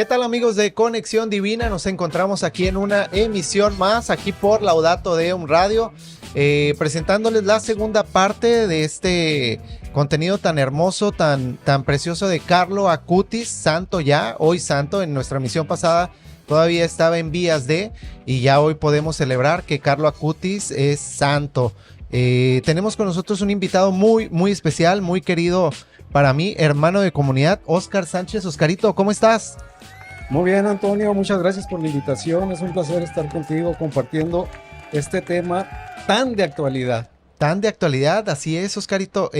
¿Qué tal, amigos de Conexión Divina? Nos encontramos aquí en una emisión más, aquí por Laudato Deum Radio, presentándoles la segunda parte de este contenido tan hermoso, tan precioso de Carlo Acutis, santo ya, hoy santo. En nuestra misión pasada todavía estaba en vías de, y ya hoy podemos celebrar que Carlo Acutis es santo. Tenemos con nosotros un invitado muy especial, muy querido para mí, hermano de comunidad, Oscar Sánchez. Oscarito, ¿cómo estás? Muy bien, Antonio, muchas gracias por la invitación. Es un placer estar contigo compartiendo este tema tan de actualidad. Tan de actualidad, así es, Oscarito.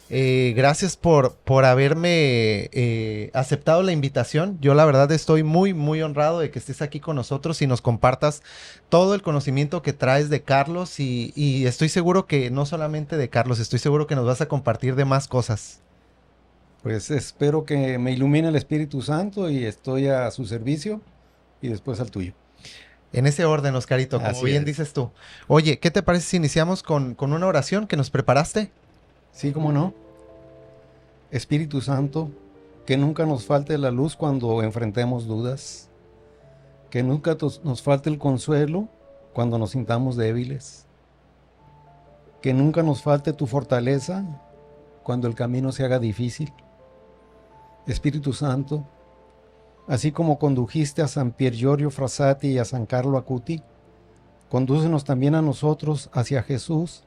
Gracias por haberme aceptado la invitación. Yo la verdad estoy muy honrado de que estés aquí con nosotros y nos compartas todo el conocimiento que traes de Carlos y estoy seguro que no solamente de Carlos, estoy seguro que nos vas a compartir de más cosas. Pues espero que me ilumine el Espíritu Santo y estoy a su servicio y después al tuyo. En ese orden, Oscarito, como Así bien es. dices tú. Oye, ¿qué te parece si iniciamos con una oración que nos preparaste? Sí, cómo no. Espíritu Santo, que nunca nos falte la luz cuando enfrentemos dudas, que nunca nos falte el consuelo cuando nos sintamos débiles, que nunca nos falte tu fortaleza cuando el camino se haga difícil. Espíritu Santo, así como condujiste a San Pier Giorgio Frassati y a San Carlo Acuti, condúcenos también a nosotros hacia Jesús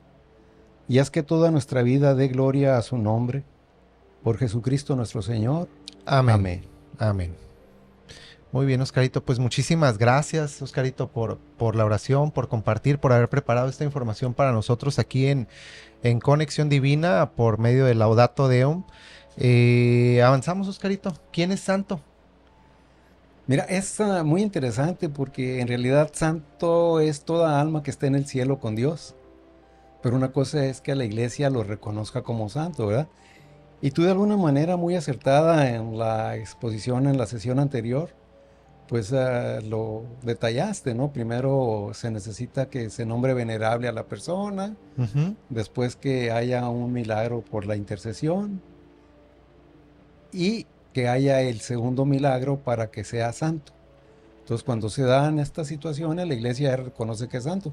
y haz que toda nuestra vida dé gloria a su nombre. Por Jesucristo nuestro Señor. Amén. Amén. Amén. Muy bien, Oscarito. Pues muchísimas gracias, Oscarito, por la oración, por compartir, por haber preparado esta información para nosotros aquí en Conexión Divina por medio de Laudato Deum. Avanzamos, Oscarito. ¿Quién es santo? Mira, es muy interesante porque en realidad santo es toda alma que está en el cielo con Dios. Pero una cosa es que la iglesia lo reconozca como santo, ¿verdad? Y tú de alguna manera muy acertada en la exposición, en la sesión anterior, pues lo detallaste, ¿no? Primero se necesita que se nombre venerable a la persona, Ujú. después que haya un milagro por la intercesión y que haya el segundo milagro para que sea santo. Entonces, cuando se dan estas situaciones, la iglesia ya reconoce que es santo.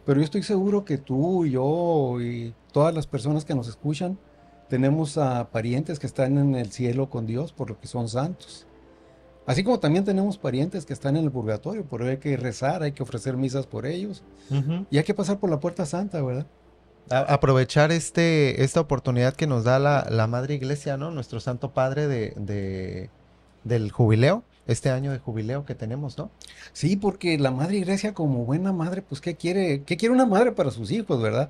Pero yo estoy seguro que tú y yo y todas las personas que nos escuchan tenemos a parientes que están en el cielo con Dios por lo que son santos. Así como también tenemos parientes que están en el purgatorio, por ello hay que rezar, hay que ofrecer misas por ellos Ujú. y hay que pasar por la puerta santa, ¿verdad? Aprovechar esta oportunidad que nos da la Madre Iglesia, ¿no? Nuestro Santo Padre del jubileo, este año de jubileo que tenemos, ¿no? Sí, porque la madre iglesia como buena madre, pues ¿qué quiere? ¿Qué quiere una madre para sus hijos, verdad?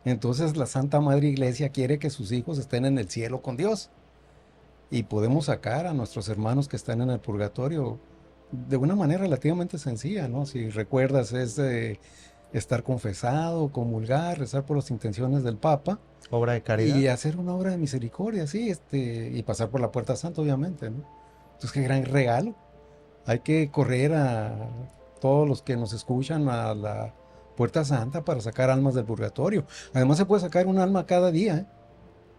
Entonces la Santa Madre Iglesia quiere que sus hijos estén en el cielo con Dios y podemos sacar a nuestros hermanos que están en el purgatorio de una manera relativamente sencilla, ¿no? Si recuerdas es estar confesado, comulgar, rezar por las intenciones del Papa Obra de caridad. y hacer una obra de misericordia, sí, y pasar por la puerta santa, obviamente, ¿no? Entonces, qué gran regalo. Hay que correr a todos los que nos escuchan a la puerta santa para sacar almas del purgatorio. Además, se puede sacar un alma cada día, ¿eh?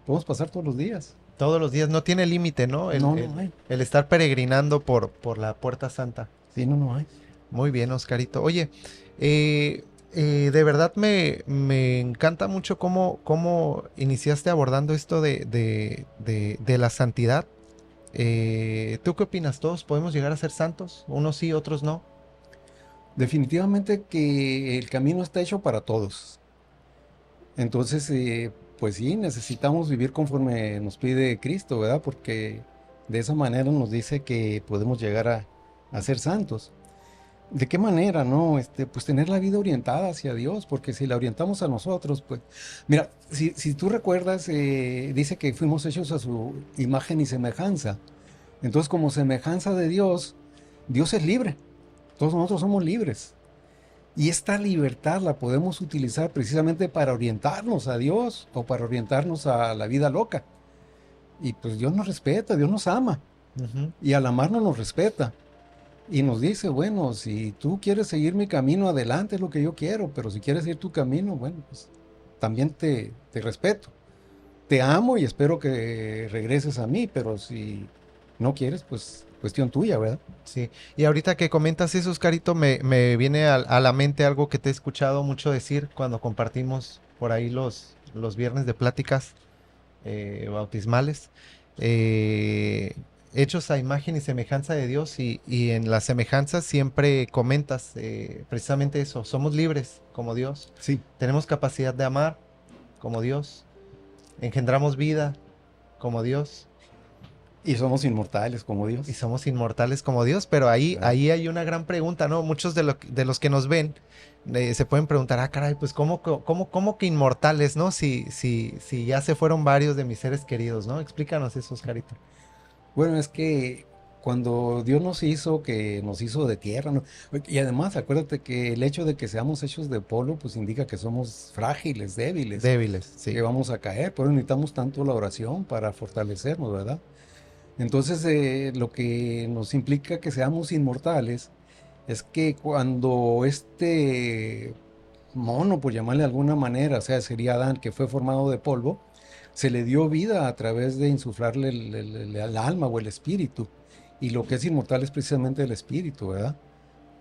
Podemos pasar todos los días. Todos los días, no tiene límite, ¿no? No, no hay. El estar peregrinando por la Puerta Santa. Sí, no, no hay. Muy bien, Oscarito. Oye, de verdad me encanta mucho cómo iniciaste abordando esto de la santidad. ¿Tú qué opinas? ¿Todos podemos llegar a ser santos? Unos sí, otros no. Definitivamente que el camino está hecho para todos. Entonces, pues sí, necesitamos vivir conforme nos pide Cristo, ¿verdad? Porque de esa manera nos dice que podemos llegar a ser santos. ¿De qué manera, no? Pues tener la vida orientada hacia Dios, porque si la orientamos a nosotros, pues, mira, si tú recuerdas, dice que fuimos hechos a su imagen y semejanza. Entonces, como semejanza de Dios, Dios es libre. Todos nosotros somos libres. Y esta libertad la podemos utilizar precisamente para orientarnos a Dios o para orientarnos a la vida loca. Y pues Dios nos respeta, Dios nos ama. Ujú. Y al amarnos nos respeta. Y nos dice, bueno, si tú quieres seguir mi camino, adelante es lo que yo quiero, pero si quieres ir tu camino, bueno, pues también te respeto. Te amo y espero que regreses a mí, pero si no quieres, pues cuestión tuya, ¿verdad? Sí, y ahorita que comentas eso, Oscarito, me viene a la mente algo que te he escuchado mucho decir cuando compartimos por ahí los viernes de pláticas bautismales, eh, hechos a imagen y semejanza de Dios, y en la semejanza siempre comentas precisamente eso, somos libres como Dios, Sí. tenemos capacidad de amar como Dios, engendramos vida como Dios. Y somos inmortales como Y Dios, somos inmortales como Dios, pero ¿verdad? ahí hay una gran pregunta, ¿no? Muchos de los que nos ven se pueden preguntar, ah, caray, pues ¿cómo que inmortales, ¿no? Si ya se fueron varios de mis seres queridos, ¿no? Explícanos eso, Oscarito. Bueno, es que cuando Dios nos hizo, que nos hizo de tierra, ¿no? Y además, acuérdate que el hecho de que seamos hechos de polvo, pues indica que somos frágiles, débiles, Débiles, que sí. vamos a caer. Por eso necesitamos tanto la oración para fortalecernos, ¿verdad? Entonces, lo que nos implica que seamos inmortales es que cuando este mono, por llamarle de alguna manera, o sea, sería Adán, que fue formado de polvo, se le dio vida a través de insuflarle el alma o el espíritu. Y lo que es inmortal es precisamente el espíritu, ¿verdad?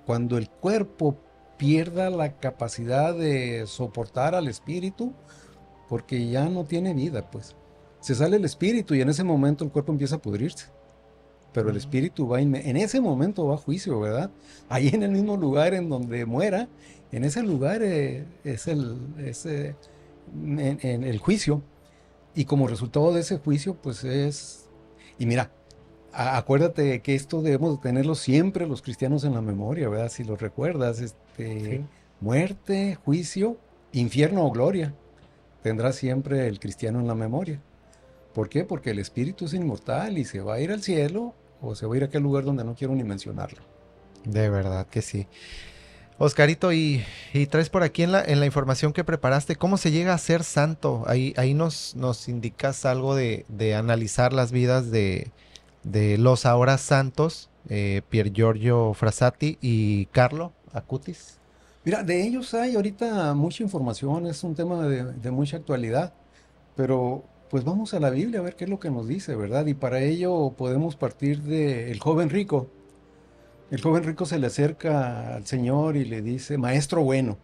Cuando el cuerpo pierda la capacidad de soportar al espíritu, porque ya no tiene vida, pues. Se sale el espíritu y en ese momento el cuerpo empieza a pudrirse. Pero el Ujú. espíritu va, en ese momento va a juicio, ¿verdad? Ahí en el mismo lugar en donde muera, en ese lugar en el juicio. Y como resultado de ese juicio, pues es... Y mira, acuérdate que esto debemos de tenerlo siempre los cristianos en la memoria, ¿verdad? Si lo recuerdas, Sí, muerte, juicio, infierno o gloria, tendrá siempre el cristiano en la memoria. ¿Por qué? Porque el espíritu es inmortal y se va a ir al cielo o se va a ir a aquel lugar donde no quiero ni mencionarlo. de verdad que sí. Oscarito, y traes por aquí en la información que preparaste, ¿cómo se llega a ser santo? Ahí nos indicas algo de analizar las vidas de los ahora santos, Pier Giorgio Frassati y Carlo Acutis. Mira, de ellos hay ahorita mucha información, es un tema de mucha actualidad, pero pues vamos a la Biblia a ver qué es lo que nos dice, ¿verdad? Y para ello podemos partir del joven rico. El joven rico se le acerca al Señor y le dice, Maestro bueno,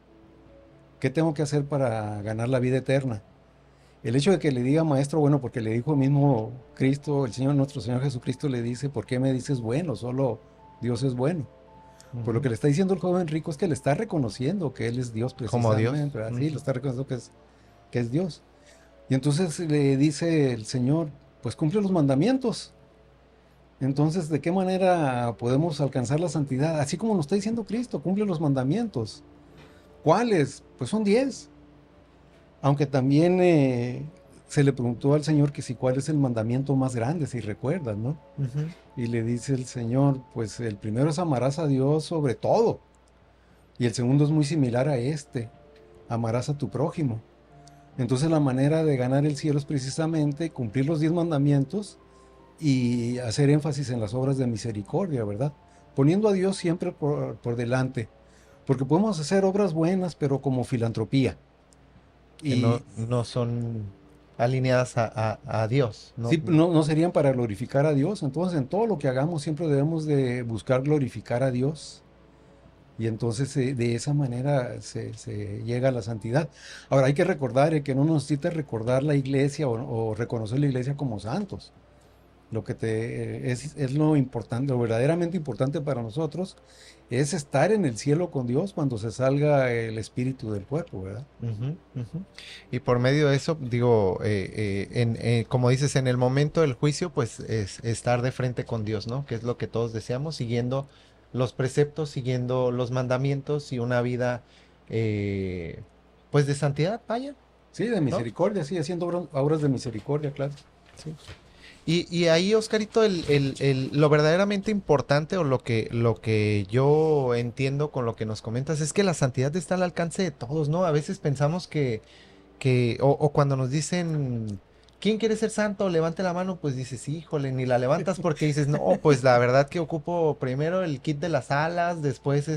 ¿qué tengo que hacer para ganar la vida eterna? El hecho de que le diga maestro bueno, porque le dijo mismo Cristo, el Señor, nuestro Señor Jesucristo le dice, ¿por qué me dices bueno? Solo Dios es bueno. Por lo Ujú. que le está diciendo el joven rico es que le está reconociendo que Él es Dios Como Dios. precisamente, ¿verdad? Sí, lo Ujú. está reconociendo que es Dios. Y entonces le dice el Señor, pues cumple los mandamientos. Entonces, ¿de qué manera podemos alcanzar la santidad? Así como nos está diciendo Cristo, cumple los mandamientos. ¿Cuáles? Pues son 10. Aunque también se le preguntó al Señor que si cuál es el mandamiento más grande, si recuerdas, ¿no? Ujú. Y le dice el Señor, pues el primero es amarás a Dios sobre todo. Y el segundo es muy similar a este, amarás a tu prójimo. Entonces la manera de ganar el cielo es precisamente cumplir los 10 mandamientos y hacer énfasis en las obras de misericordia, ¿verdad? Poniendo a Dios siempre por delante. Porque podemos hacer obras buenas, pero como filantropía. Que Y no son alineadas a Dios. No, sí, no serían para glorificar a Dios. Entonces, en todo lo que hagamos siempre debemos de buscar glorificar a Dios. Y entonces de esa manera se llega a la santidad. Ahora hay que recordar que no nos necesita recordar la iglesia o reconocer la iglesia como santos. Lo que es lo importante, lo verdaderamente importante para nosotros es estar en el cielo con Dios cuando se salga el espíritu del cuerpo, ¿verdad? ujú, ujú. Y por medio de eso, digo, como dices, en el momento del juicio, pues es estar de frente con Dios, ¿no? Que es lo que todos deseamos, siguiendo los preceptos, siguiendo los mandamientos y una vida, eh, pues de santidad, vaya, Sí, de ¿no? misericordia, sí, haciendo obras de misericordia, claro. Sí. Y ahí, Oscarito, lo verdaderamente importante o lo que yo entiendo con lo que nos comentas es que la santidad está al alcance de todos, ¿no? A veces pensamos o cuando nos dicen, ¿quién quiere ser santo? Levante la mano, pues dices, híjole, ni la levantas porque dices, no, pues la verdad que ocupo primero el kit de las alas, después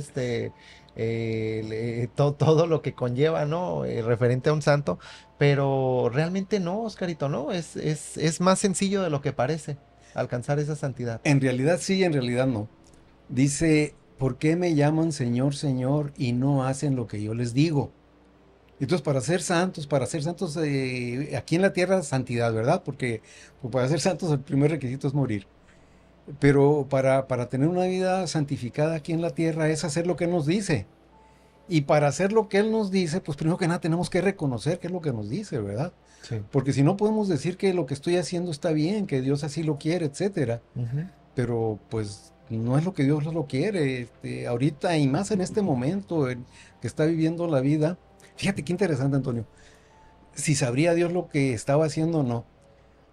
todo lo que conlleva, ¿no? Referente a un santo, pero realmente no, Oscarito, ¿no? Es más sencillo de lo que parece. alcanzar esa santidad. En realidad sí, en realidad no. Dice, ¿por qué me llaman Señor, Señor y no hacen lo que yo les digo? Entonces, para ser santos aquí en la tierra, santidad, ¿verdad? Porque pues, para ser santos el primer requisito es morir. Pero para tener una vida santificada aquí en la tierra es hacer lo que Él nos dice. Y para hacer lo que Él nos dice, pues primero que nada tenemos que reconocer qué es lo que nos dice, ¿verdad? Sí. Porque si no podemos decir que lo que estoy haciendo está bien, que Dios así lo quiere, etcétera. Ujú. Pero pues no es lo que Dios lo quiere. Ahorita y más en este momento que está viviendo la vida. Fíjate qué interesante, Antonio. Si sabría Dios lo que estaba haciendo o no.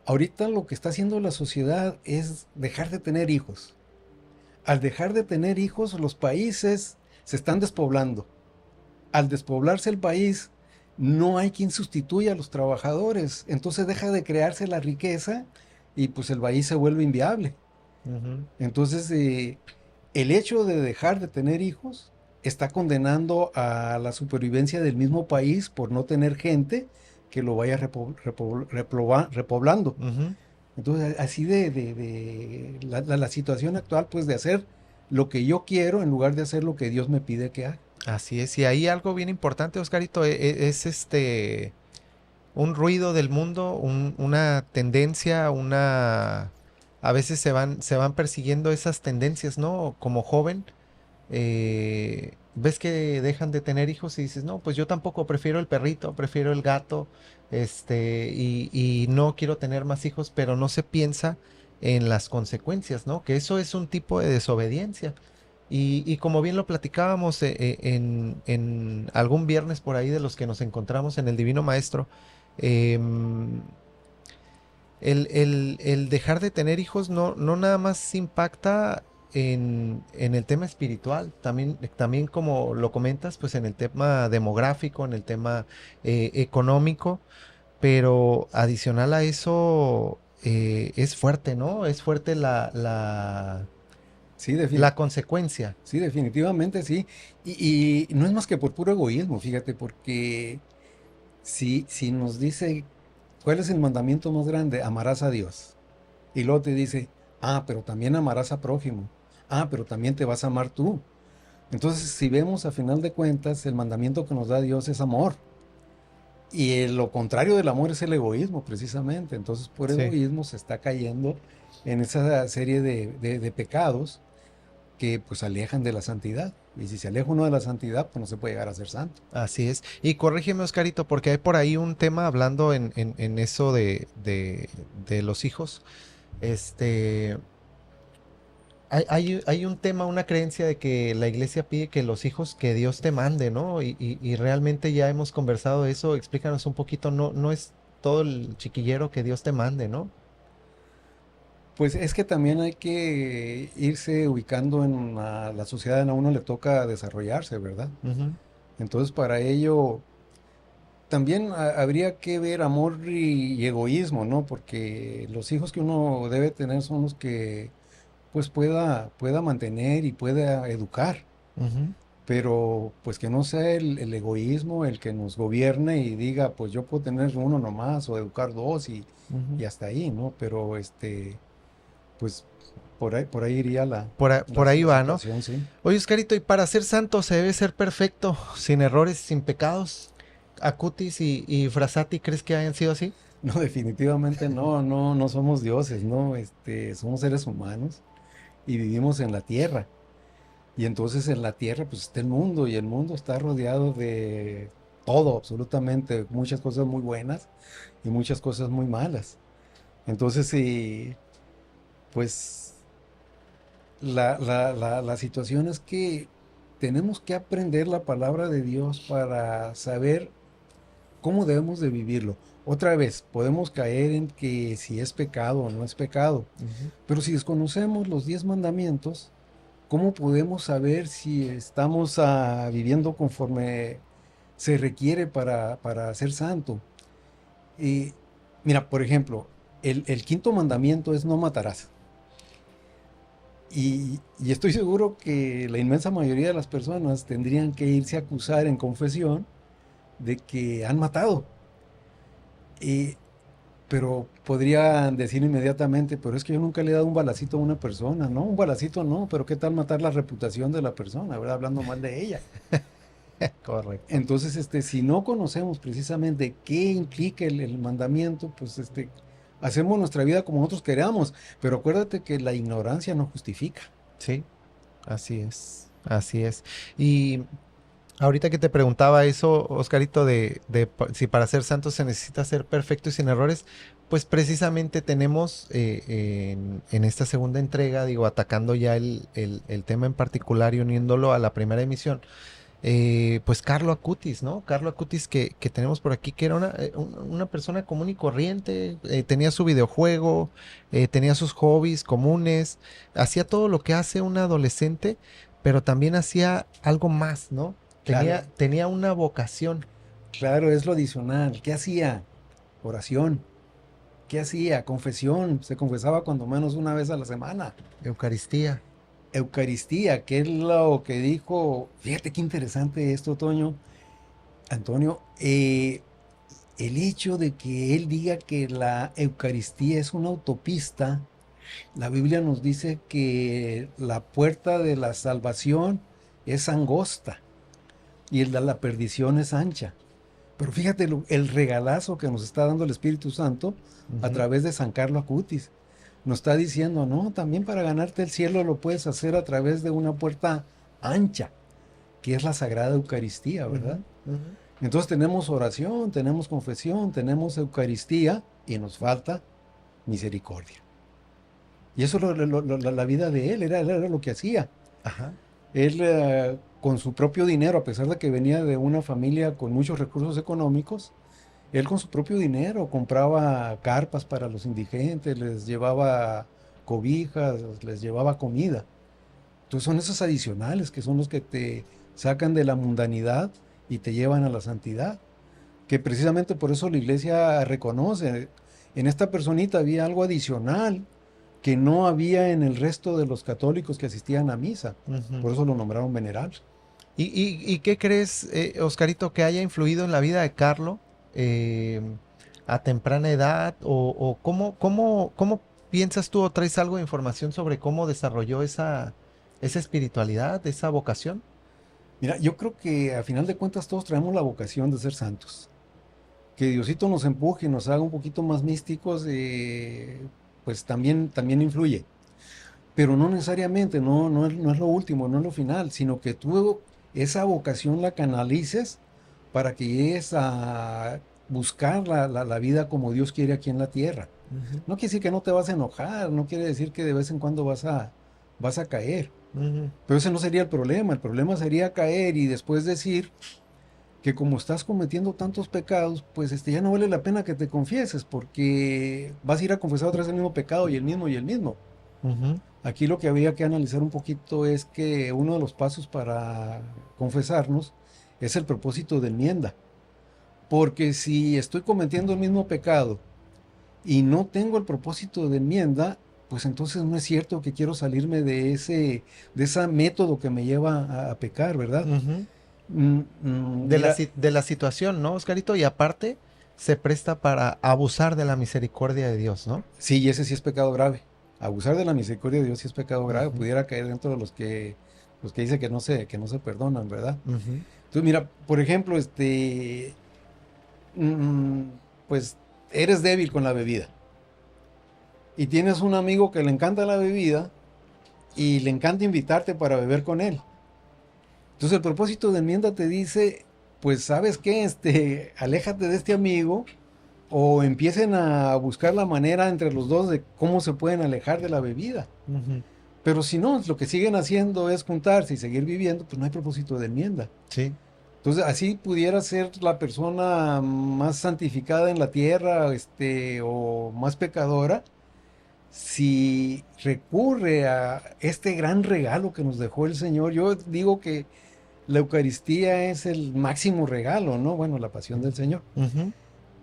Ahorita lo que está haciendo la sociedad es dejar de tener hijos. Al dejar de tener hijos, los países se están despoblando. Al despoblarse el país, no hay quien sustituya a los trabajadores. Entonces deja de crearse la riqueza y pues el país se vuelve inviable. Ujú. Entonces, el hecho de dejar de tener hijos está condenando a la supervivencia del mismo país por no tener gente que lo vaya repoblando. Ujú. Entonces, así la situación actual, pues de hacer lo que yo quiero en lugar de hacer lo que Dios me pide que haga. Así es. Y ahí algo bien importante, Oscarito, es un ruido del mundo, una tendencia, a veces se van persiguiendo esas tendencias, ¿no? Como joven, ves que dejan de tener hijos y dices, no, pues yo tampoco prefiero el perrito, prefiero el gato, y no quiero tener más hijos, pero no se piensa en las consecuencias, ¿no? Que eso es un tipo de desobediencia. Y como bien lo platicábamos en algún viernes por ahí de los que nos encontramos en el Divino Maestro, em, el dejar de tener hijos no nada más impacta en el tema espiritual, también como lo comentas, pues en el tema demográfico, en el tema económico, pero adicional a eso es fuerte, ¿no? Es fuerte Sí, la consecuencia. sí, definitivamente sí. Y no es más que por puro egoísmo, fíjate, porque si nos dice cuál es el mandamiento más grande, amarás a Dios. Y luego te dice, pero también amarás a prójimo. Pero también te vas a amar tú. Entonces, si vemos a final de cuentas, el mandamiento que nos da Dios es amor. Y lo contrario del amor es el egoísmo, precisamente. Entonces, por Sí. egoísmo se está cayendo en esa serie de pecados que pues alejan de la santidad. Y si se aleja uno de la santidad, pues no se puede llegar a ser santo. Así es. Y corrígeme, Oscarito, porque hay por ahí un tema hablando en eso de los hijos. Este, hay un tema, una creencia de que la iglesia pide que los hijos que Dios te mande, ¿no? Y realmente ya hemos conversado de eso. Explícanos un poquito, no es todo el chiquillero que Dios te mande, ¿no? Pues es que también hay que irse ubicando en la sociedad en la uno le toca desarrollarse, ¿verdad? Ujú. Entonces para ello también habría que ver amor y egoísmo, ¿no? Porque los hijos que uno debe tener son los que pues pueda mantener y pueda educar, Ujú. pero pues que no sea el egoísmo el que nos gobierne y diga pues yo puedo tener uno nomás o educar dos Ujú. y hasta ahí, ¿no? Pero pues por ahí iría Por ahí la va, ¿no? situación, sí. Oye, Oscarito, y para ser santo se debe ser perfecto, sin errores, sin pecados. Acutis y Frasati, ¿crees que hayan sido así? No, definitivamente no somos dioses, ¿no? Somos seres humanos y vivimos en la tierra. Y entonces en la tierra pues está el mundo y el mundo está rodeado de todo, absolutamente, muchas cosas muy buenas y muchas cosas muy malas. Entonces, sí, pues la situación es que tenemos que aprender la palabra de Dios para saber cómo debemos de vivirlo. Otra vez, podemos caer en que si es pecado o no es pecado, Ujú. pero si desconocemos los 10 mandamientos, ¿cómo podemos saber si estamos viviendo conforme se requiere para ser santo? Y mira, por ejemplo, el quinto mandamiento es no matarás. Y estoy seguro que la inmensa mayoría de las personas tendrían que irse a acusar en confesión de que han matado. Eh, Pero podrían decir inmediatamente, pero es que yo nunca le he dado un balacito a una persona, ¿no? Un balacito no, pero ¿qué tal matar la reputación de la persona, ¿verdad? Hablando mal de ella. Correcto. Entonces, si no conocemos precisamente qué implica el mandamiento, pues hacemos nuestra vida como nosotros queramos. Pero acuérdate que la ignorancia no justifica. Sí, así es, así es. Y ahorita que te preguntaba eso, Oscarito, si para ser santo se necesita ser perfecto y sin errores, pues precisamente tenemos en esta segunda entrega, digo, atacando ya el tema en particular y uniéndolo a la primera emisión, pues Carlo Acutis, ¿no? Carlo Acutis que tenemos por aquí, que era una persona común y corriente, tenía su videojuego, tenía sus hobbies comunes, hacía todo lo que hace un adolescente, pero también hacía algo más, ¿no? Claro, Tenía una vocación. claro, es lo adicional. ¿Qué hacía? Oración. ¿Qué hacía? Confesión. Se confesaba cuando menos una vez a la semana. Eucaristía. Eucaristía, que es lo que dijo. Fíjate qué interesante esto, Toño. Antonio, el hecho de que él diga que la Eucaristía es una autopista, la Biblia nos dice que la puerta de la salvación es angosta y el de la perdición es ancha. Pero fíjate el regalazo que nos está dando el Espíritu Santo a Ujú, través de San Carlo Acutis. Nos está diciendo, no, también para ganarte el cielo lo puedes hacer a través de una puerta ancha, que es la Sagrada Eucaristía, ¿verdad? ujú, ujú. Entonces tenemos oración, tenemos confesión, tenemos Eucaristía y nos falta misericordia. Y eso es la vida de él, era lo que hacía. Ajá. Él con su propio dinero, a pesar de que venía de una familia con muchos recursos económicos, él con su propio dinero compraba carpas para los indigentes, les llevaba cobijas, les llevaba comida. Entonces son esos adicionales que son los que te sacan de la mundanidad y te llevan a la santidad. Que precisamente por eso la iglesia reconoce, en esta personita había algo adicional que no había en el resto de los católicos que asistían a misa. Ujú. Por eso lo nombraron venerable. ¿Y qué crees, Oscarito, que haya influido en la vida de Carlo eh, a temprana edad? ¿O cómo piensas tú o traes algo de información sobre cómo desarrolló esa espiritualidad, esa vocación? Mira, yo creo que a final de cuentas todos traemos la vocación de ser santos. Que Diosito nos empuje y nos haga un poquito más místicos, pues también influye. Pero no necesariamente, no es lo último, no es lo final, sino que tú esa vocación la canalices para que llegues a buscar la vida como Dios quiere aquí en la tierra. Ujú, No quiere decir que no te vas a enojar, no quiere decir que de vez en cuando vas a caer. ujú, Pero ese no sería el problema sería caer y después decir que como estás cometiendo tantos pecados, pues ya no vale la pena que te confieses, porque vas a ir a confesar otra vez el mismo pecado y el mismo y el mismo. ujú, Aquí lo que habría que analizar un poquito es que uno de los pasos para confesarnos es el propósito de enmienda. Porque si estoy cometiendo el mismo pecado y no tengo el propósito de enmienda, pues entonces no es cierto que quiero salirme de ese método que me lleva a pecar, ¿verdad? ujú. Mira, De la situación, ¿no, Oscarito? Y aparte, se presta para abusar de la misericordia de Dios, ¿no? sí, ese sí es pecado grave. Abusar de la misericordia de Dios sí es pecado grave. Ujú, Pudiera caer dentro de los que dice que no se perdonan, ¿verdad? ujú, Entonces, mira, por ejemplo, mm, pues eres débil con la bebida y tienes un amigo que le encanta la bebida y le encanta invitarte para beber con él. Entonces el propósito de enmienda te dice, pues sabes qué, aléjate de este amigo o empiecen a buscar la manera entre los dos de cómo se pueden alejar de la bebida. ujú. Pero si no, lo que siguen haciendo es juntarse y seguir viviendo, pues no hay propósito de enmienda. Sí. Entonces, así pudiera ser la persona más santificada en la tierra, o más pecadora, si recurre a este gran regalo que nos dejó el Señor. Yo digo que la Eucaristía es el máximo regalo, ¿no? Bueno, la pasión del Señor. Ujú.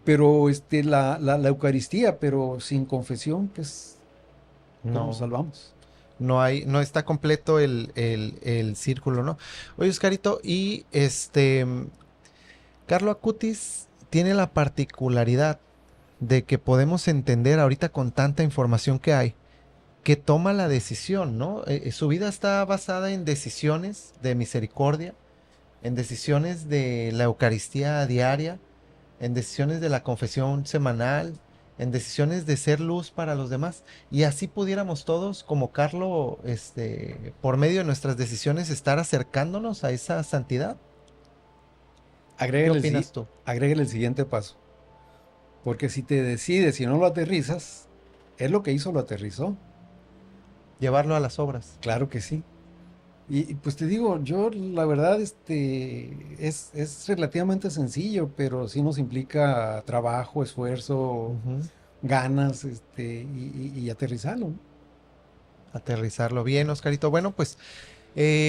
Pero la Eucaristía, pero sin confesión, pues, ¿cómo nos No. salvamos? No está completo el círculo, ¿no? Oye, Oscarito, y Carlo Acutis tiene la particularidad de que podemos entender ahorita con tanta información que hay, que toma la decisión, ¿no? Su vida está basada en decisiones de misericordia, en decisiones de la Eucaristía diaria, en decisiones de la confesión semanal, en decisiones de ser luz para los demás. Y así pudiéramos todos, como Carlo, por medio de nuestras decisiones, estar acercándonos a esa santidad. ¿Qué opinas tú? Agrégale el siguiente paso. Porque si te decides y no lo aterrizas, es lo que hizo, lo aterrizó. Llevarlo a las obras. Claro que sí. Y pues te digo, yo la verdad es relativamente sencillo, pero sí nos implica trabajo, esfuerzo, Ujú. ganas, y aterrizarlo, ¿no? Aterrizarlo bien, Oscarito. Bueno, pues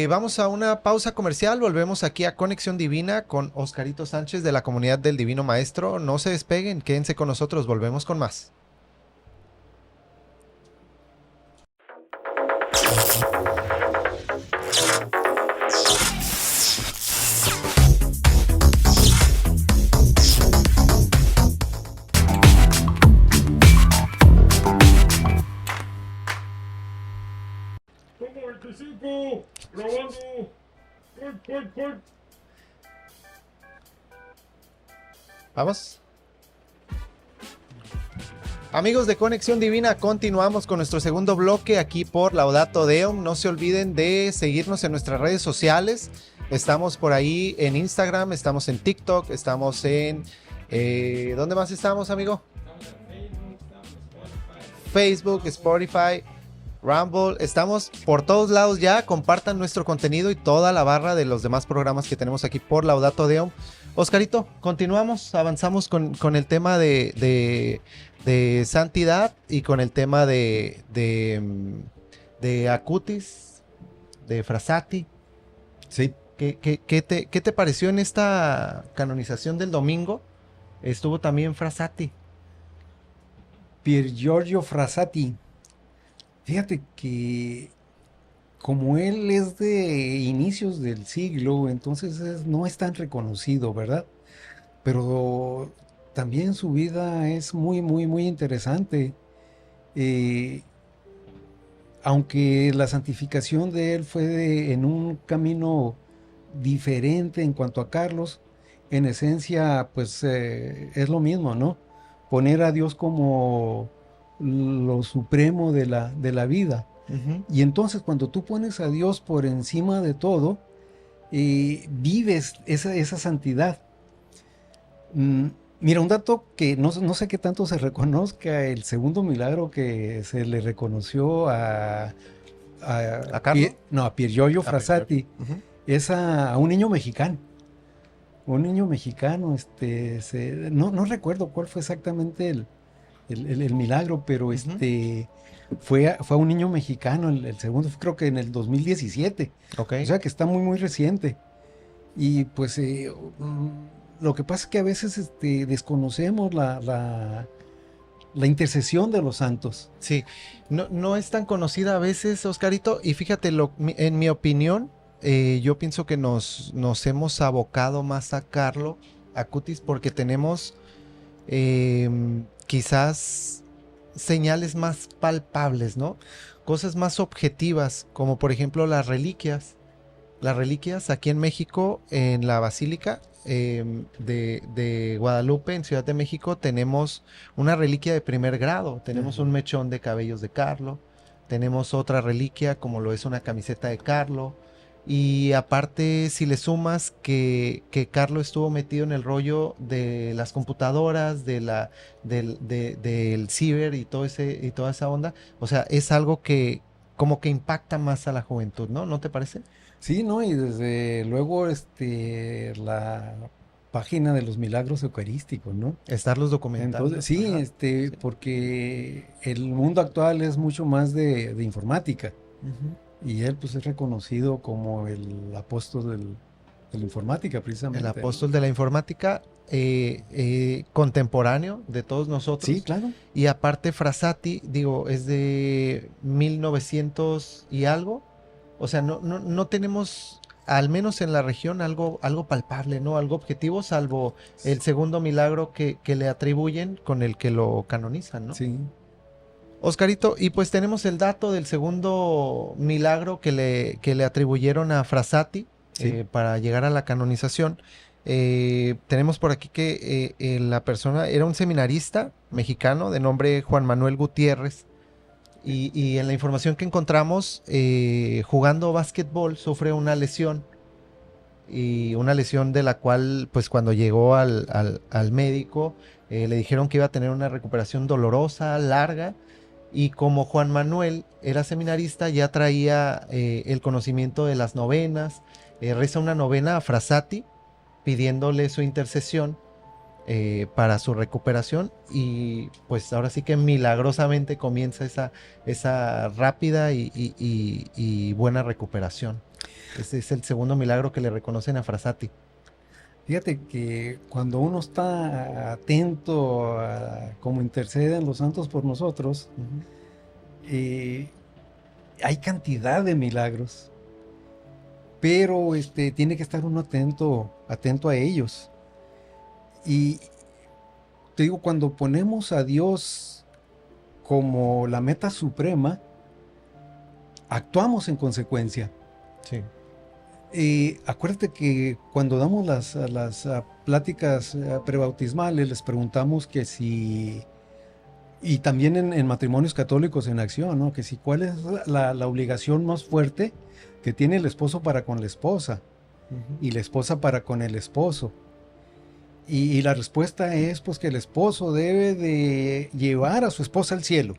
vamos a una pausa comercial. Volvemos aquí a Conexión Divina con Oscarito Sánchez de la Comunidad del Divino Maestro. No se despeguen, quédense con nosotros. Volvemos con más. Como 25, grabando. ¡Pum! Vamos. Amigos de Conexión Divina, continuamos con nuestro segundo bloque aquí por Laudato Deum. No se olviden de seguirnos en nuestras redes sociales. Estamos por ahí en Instagram, estamos en TikTok, estamos en... ¿dónde más estamos, amigo? Facebook, Spotify, Rumble. Estamos por todos lados ya. Compartan nuestro contenido y toda la barra de los demás programas que tenemos aquí por Laudato Deum. Oscarito, continuamos, avanzamos con el tema de santidad y con el tema de Acutis, de Frassati. Sí. ¿Qué te pareció en esta canonización del domingo? Estuvo también Frassati. Pier Giorgio Frassati. Fíjate que como él es de inicios del siglo, entonces no es tan reconocido, ¿verdad? Pero también su vida es muy, muy, muy interesante. Eh, Aunque la santificación de él fue en un camino diferente en cuanto a Carlos, en esencia, pues es lo mismo, ¿no? Poner a Dios como lo supremo de la vida. Uh-huh. Y entonces cuando tú pones a Dios por encima de todo, vives esa santidad. Mira, un dato que no sé qué tanto se reconozca, el segundo milagro que se le reconoció ¿A Carlo? a Pier Giorgio Frassati, Uh-huh. es a un niño mexicano. Un niño mexicano, no recuerdo cuál fue exactamente el milagro, pero Uh-huh. fue a un niño mexicano, el segundo creo que en el 2017, Ok. o sea que está muy muy reciente. Y pues lo que pasa es que a veces desconocemos la intercesión de los santos. Sí, no es tan conocida a veces, Oscarito, y fíjate, en mi opinión, yo pienso que nos hemos abocado más a Carlo Acutis porque tenemos quizás señales más palpables, ¿no? Cosas más objetivas, como por ejemplo las reliquias. Las reliquias aquí en México, en la Basílica de Guadalupe, en Ciudad de México, tenemos una reliquia de primer grado. Tenemos un mechón de cabellos de Carlo, tenemos otra reliquia como lo es una camiseta de Carlo. Y aparte, si le sumas que Carlo estuvo metido en el rollo de las computadoras, del ciber y y toda esa onda, o sea, es algo que como que impacta más a la juventud, ¿no? ¿No te parece? Sí, ¿no? Y desde luego la página de los milagros eucarísticos, ¿no? Estarlos documentando. Entonces, sí, Ajá. Sí. porque el mundo actual es mucho más de informática. Ujú. Y él pues es reconocido como el apóstol de la informática El precisamente, ¿no? apóstol de la informática, contemporáneo de todos Sí, nosotros. claro. Y aparte, Frassati, digo, es de 1900 y algo. O sea, no tenemos al menos en la región, algo palpable, ¿no? Algo objetivo, salvo el segundo milagro que le atribuyen con el que lo canonizan, ¿no? Sí. Oscarito, y pues tenemos el dato del segundo milagro que le atribuyeron a Frassati Sí. para llegar a la canonización. Tenemos por aquí que la persona era un seminarista mexicano de nombre Juan Manuel Gutiérrez. Y en la información que encontramos, jugando básquetbol, sufre una lesión. Y una lesión de la cual, pues cuando llegó al médico, le dijeron que iba a tener una recuperación dolorosa, larga. Y como Juan Manuel era seminarista, ya traía el conocimiento de las novenas. Reza una novena a Frassati, pidiéndole su intercesión para su recuperación, y pues ahora sí que milagrosamente comienza esa rápida y buena recuperación. Ese es el segundo milagro que le reconocen a Frassati. Fíjate que cuando uno está atento a cómo interceden los santos por nosotros, hay cantidad de milagros, pero tiene que estar uno atento a ellos. Y te digo, cuando ponemos a Dios como la meta suprema, actuamos en consecuencia. Sí. Acuérdate que cuando damos las pláticas prebautismales, les preguntamos que si, y también en matrimonios católicos en acción, ¿no? Que si cuál es la obligación más fuerte que tiene el esposo para con la esposa y la esposa para con el esposo. Y la respuesta es pues que el esposo debe de llevar a su esposa al cielo.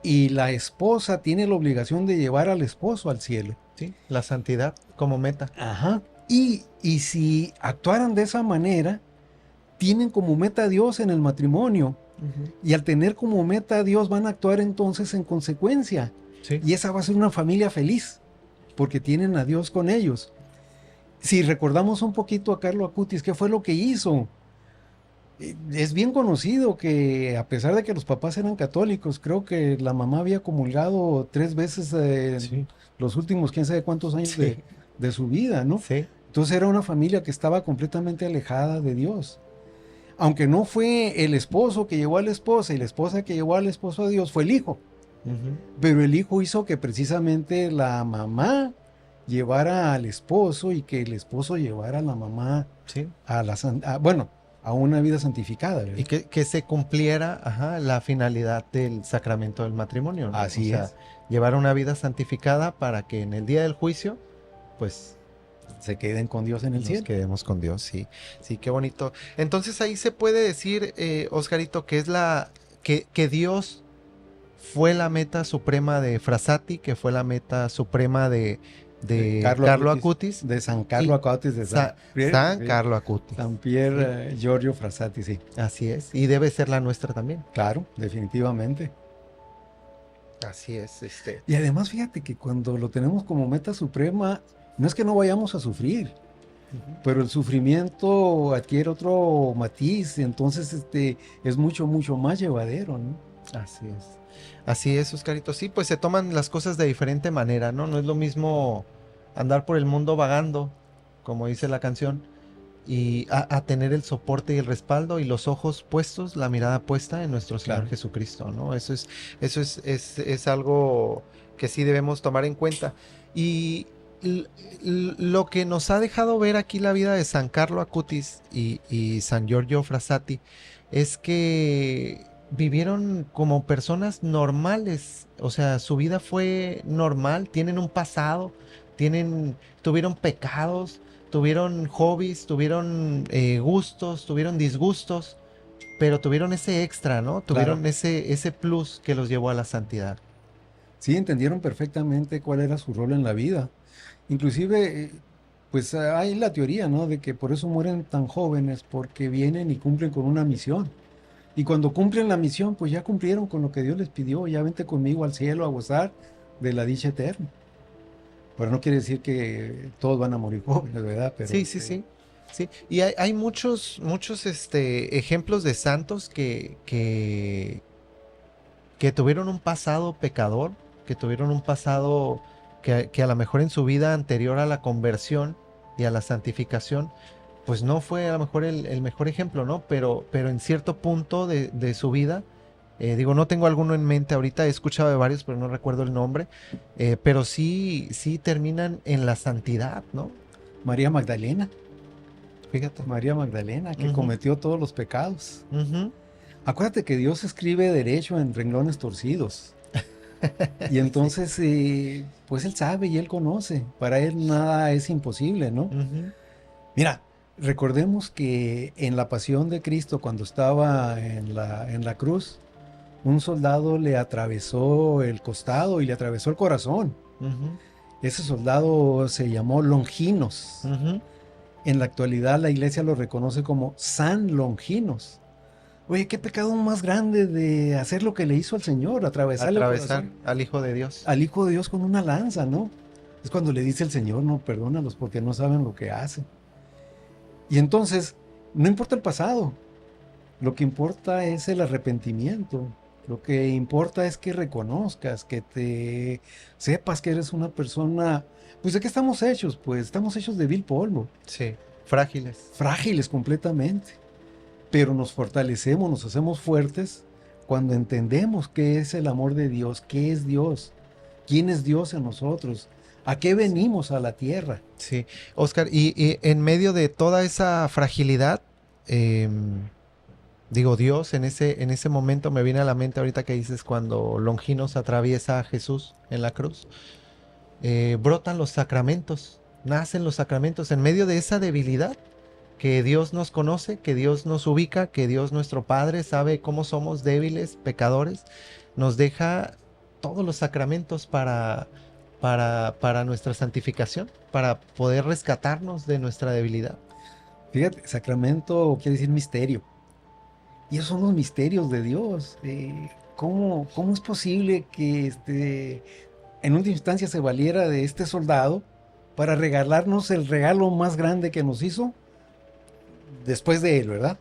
Y la esposa tiene la obligación de llevar al esposo al cielo. Sí, la santidad como meta. Ajá. Y si actuaran de esa manera, tienen como meta a Dios en el matrimonio. Y al tener como meta a Dios, van a actuar entonces en consecuencia. Sí. Y esa va a ser una familia feliz, porque tienen a Dios con ellos. Si recordamos un poquito a Carlo Acutis, ¿qué fue lo que hizo? Es bien conocido que a pesar de que los papás eran católicos, creo que la mamá había comulgado 3 veces en los últimos quién sabe cuántos años de su vida, ¿no? Sí. Entonces era una familia que estaba completamente alejada de Dios. Aunque no fue el esposo que llevó a la esposa y la esposa que llevó al esposo a Dios, fue el hijo. Pero el hijo hizo que precisamente la mamá llevara al esposo y que el esposo llevara a la mamá a una vida santificada, ¿verdad? Y que se cumpliera la finalidad del sacramento del matrimonio, ¿no? Así es. Llevar una vida santificada para que en el día del juicio, pues se queden con Dios en el cielo. Nos quedemos con Dios, sí. Sí, qué bonito. Entonces ahí se puede decir, Oscarito, que es que Dios fue la meta suprema de Frassati, que fue la meta suprema de Carlo Acutis. De San Carlo Acutis, de San Carlo Acutis. San Pier Giorgio Frassati, sí. Así es. Y debe ser la nuestra también. Claro, definitivamente. Así es. Y además, fíjate que cuando lo tenemos como meta suprema, no es que no vayamos a sufrir, pero el sufrimiento adquiere otro matiz, entonces es mucho, mucho más llevadero, ¿no? Así es. Así es, Oscarito. Sí, pues se toman las cosas de diferente manera, ¿no? No es lo mismo andar por el mundo vagando, como dice la canción, y a tener el soporte y el respaldo y los ojos puestos, la mirada puesta en nuestro Señor Jesucristo, ¿no? Eso es algo que sí debemos tomar en cuenta. Y lo que nos ha dejado ver aquí la vida de San Carlo Acutis y San Giorgio Frassati es que vivieron como personas normales, o sea, su vida fue normal, tienen un pasado, tuvieron pecados, tuvieron hobbies, tuvieron gustos, tuvieron disgustos, pero tuvieron ese extra, ¿no? Tuvieron ese plus que los llevó a la santidad. Sí, entendieron perfectamente cuál era su rol en la vida. Inclusive, pues hay la teoría, ¿no? De que por eso mueren tan jóvenes, porque vienen y cumplen con una misión. Y cuando cumplen la misión, pues ya cumplieron con lo que Dios les pidió. Ya vente conmigo al cielo a gozar de la dicha eterna. Pero no quiere decir que todos van a morir jóvenes, ¿verdad? Pero, sí. Y hay muchos ejemplos de santos que tuvieron un pasado pecador, que tuvieron un pasado que a lo mejor en su vida anterior a la conversión y a la santificación, pues no fue a lo mejor el mejor ejemplo, ¿no? Pero en cierto punto de su vida, digo, no tengo alguno en mente ahorita, he escuchado de varios, pero no recuerdo el nombre, pero sí, sí terminan en la santidad, ¿no? María Magdalena, Fíjate. María Magdalena, que Ujú. cometió todos los pecados. Ujú. Acuérdate que Dios escribe derecho en renglones torcidos. Y entonces, pues Él sabe y Él conoce. Para Él nada es imposible, ¿no? Ujú. Mira, recordemos que en la pasión de Cristo, cuando estaba en la cruz, un soldado le atravesó el costado y le atravesó el corazón. Ujú. Ese soldado se llamó Longinos. Ujú. En la actualidad la iglesia lo reconoce como San Longinos. Oye, qué pecado más grande de hacer lo que le hizo al Señor, atravesarle el Atravesar corazón al Hijo de Dios. al Hijo de Dios con una lanza, ¿no? Es cuando le dice el Señor, no, perdónalos porque no saben lo que hacen. Y entonces, no importa el pasado, lo que importa es el arrepentimiento. Lo que importa es que reconozcas, que te sepas que eres una persona, pues ¿de qué estamos hechos? Pues estamos hechos de vil polvo, Sí, frágiles. frágiles completamente, pero nos fortalecemos, nos hacemos fuertes cuando entendemos qué es el amor de Dios, qué es Dios, quién es Dios en nosotros, a qué venimos a la tierra. Sí, Oscar, y en medio de toda esa fragilidad, digo, Dios en ese momento me viene a la mente ahorita que dices cuando Longinos atraviesa a Jesús en la cruz, brotan los sacramentos, nacen los sacramentos en medio de esa debilidad que Dios nos conoce, que Dios nos ubica, que Dios nuestro Padre sabe cómo somos débiles, pecadores, nos deja todos los sacramentos para nuestra santificación, para poder rescatarnos de nuestra debilidad. Fíjate, sacramento quiere decir misterio. Y esos son los misterios de Dios. ¿Cómo es posible que en última instancia se valiera de este soldado para regalarnos el regalo más grande que nos hizo después de él, ¿verdad?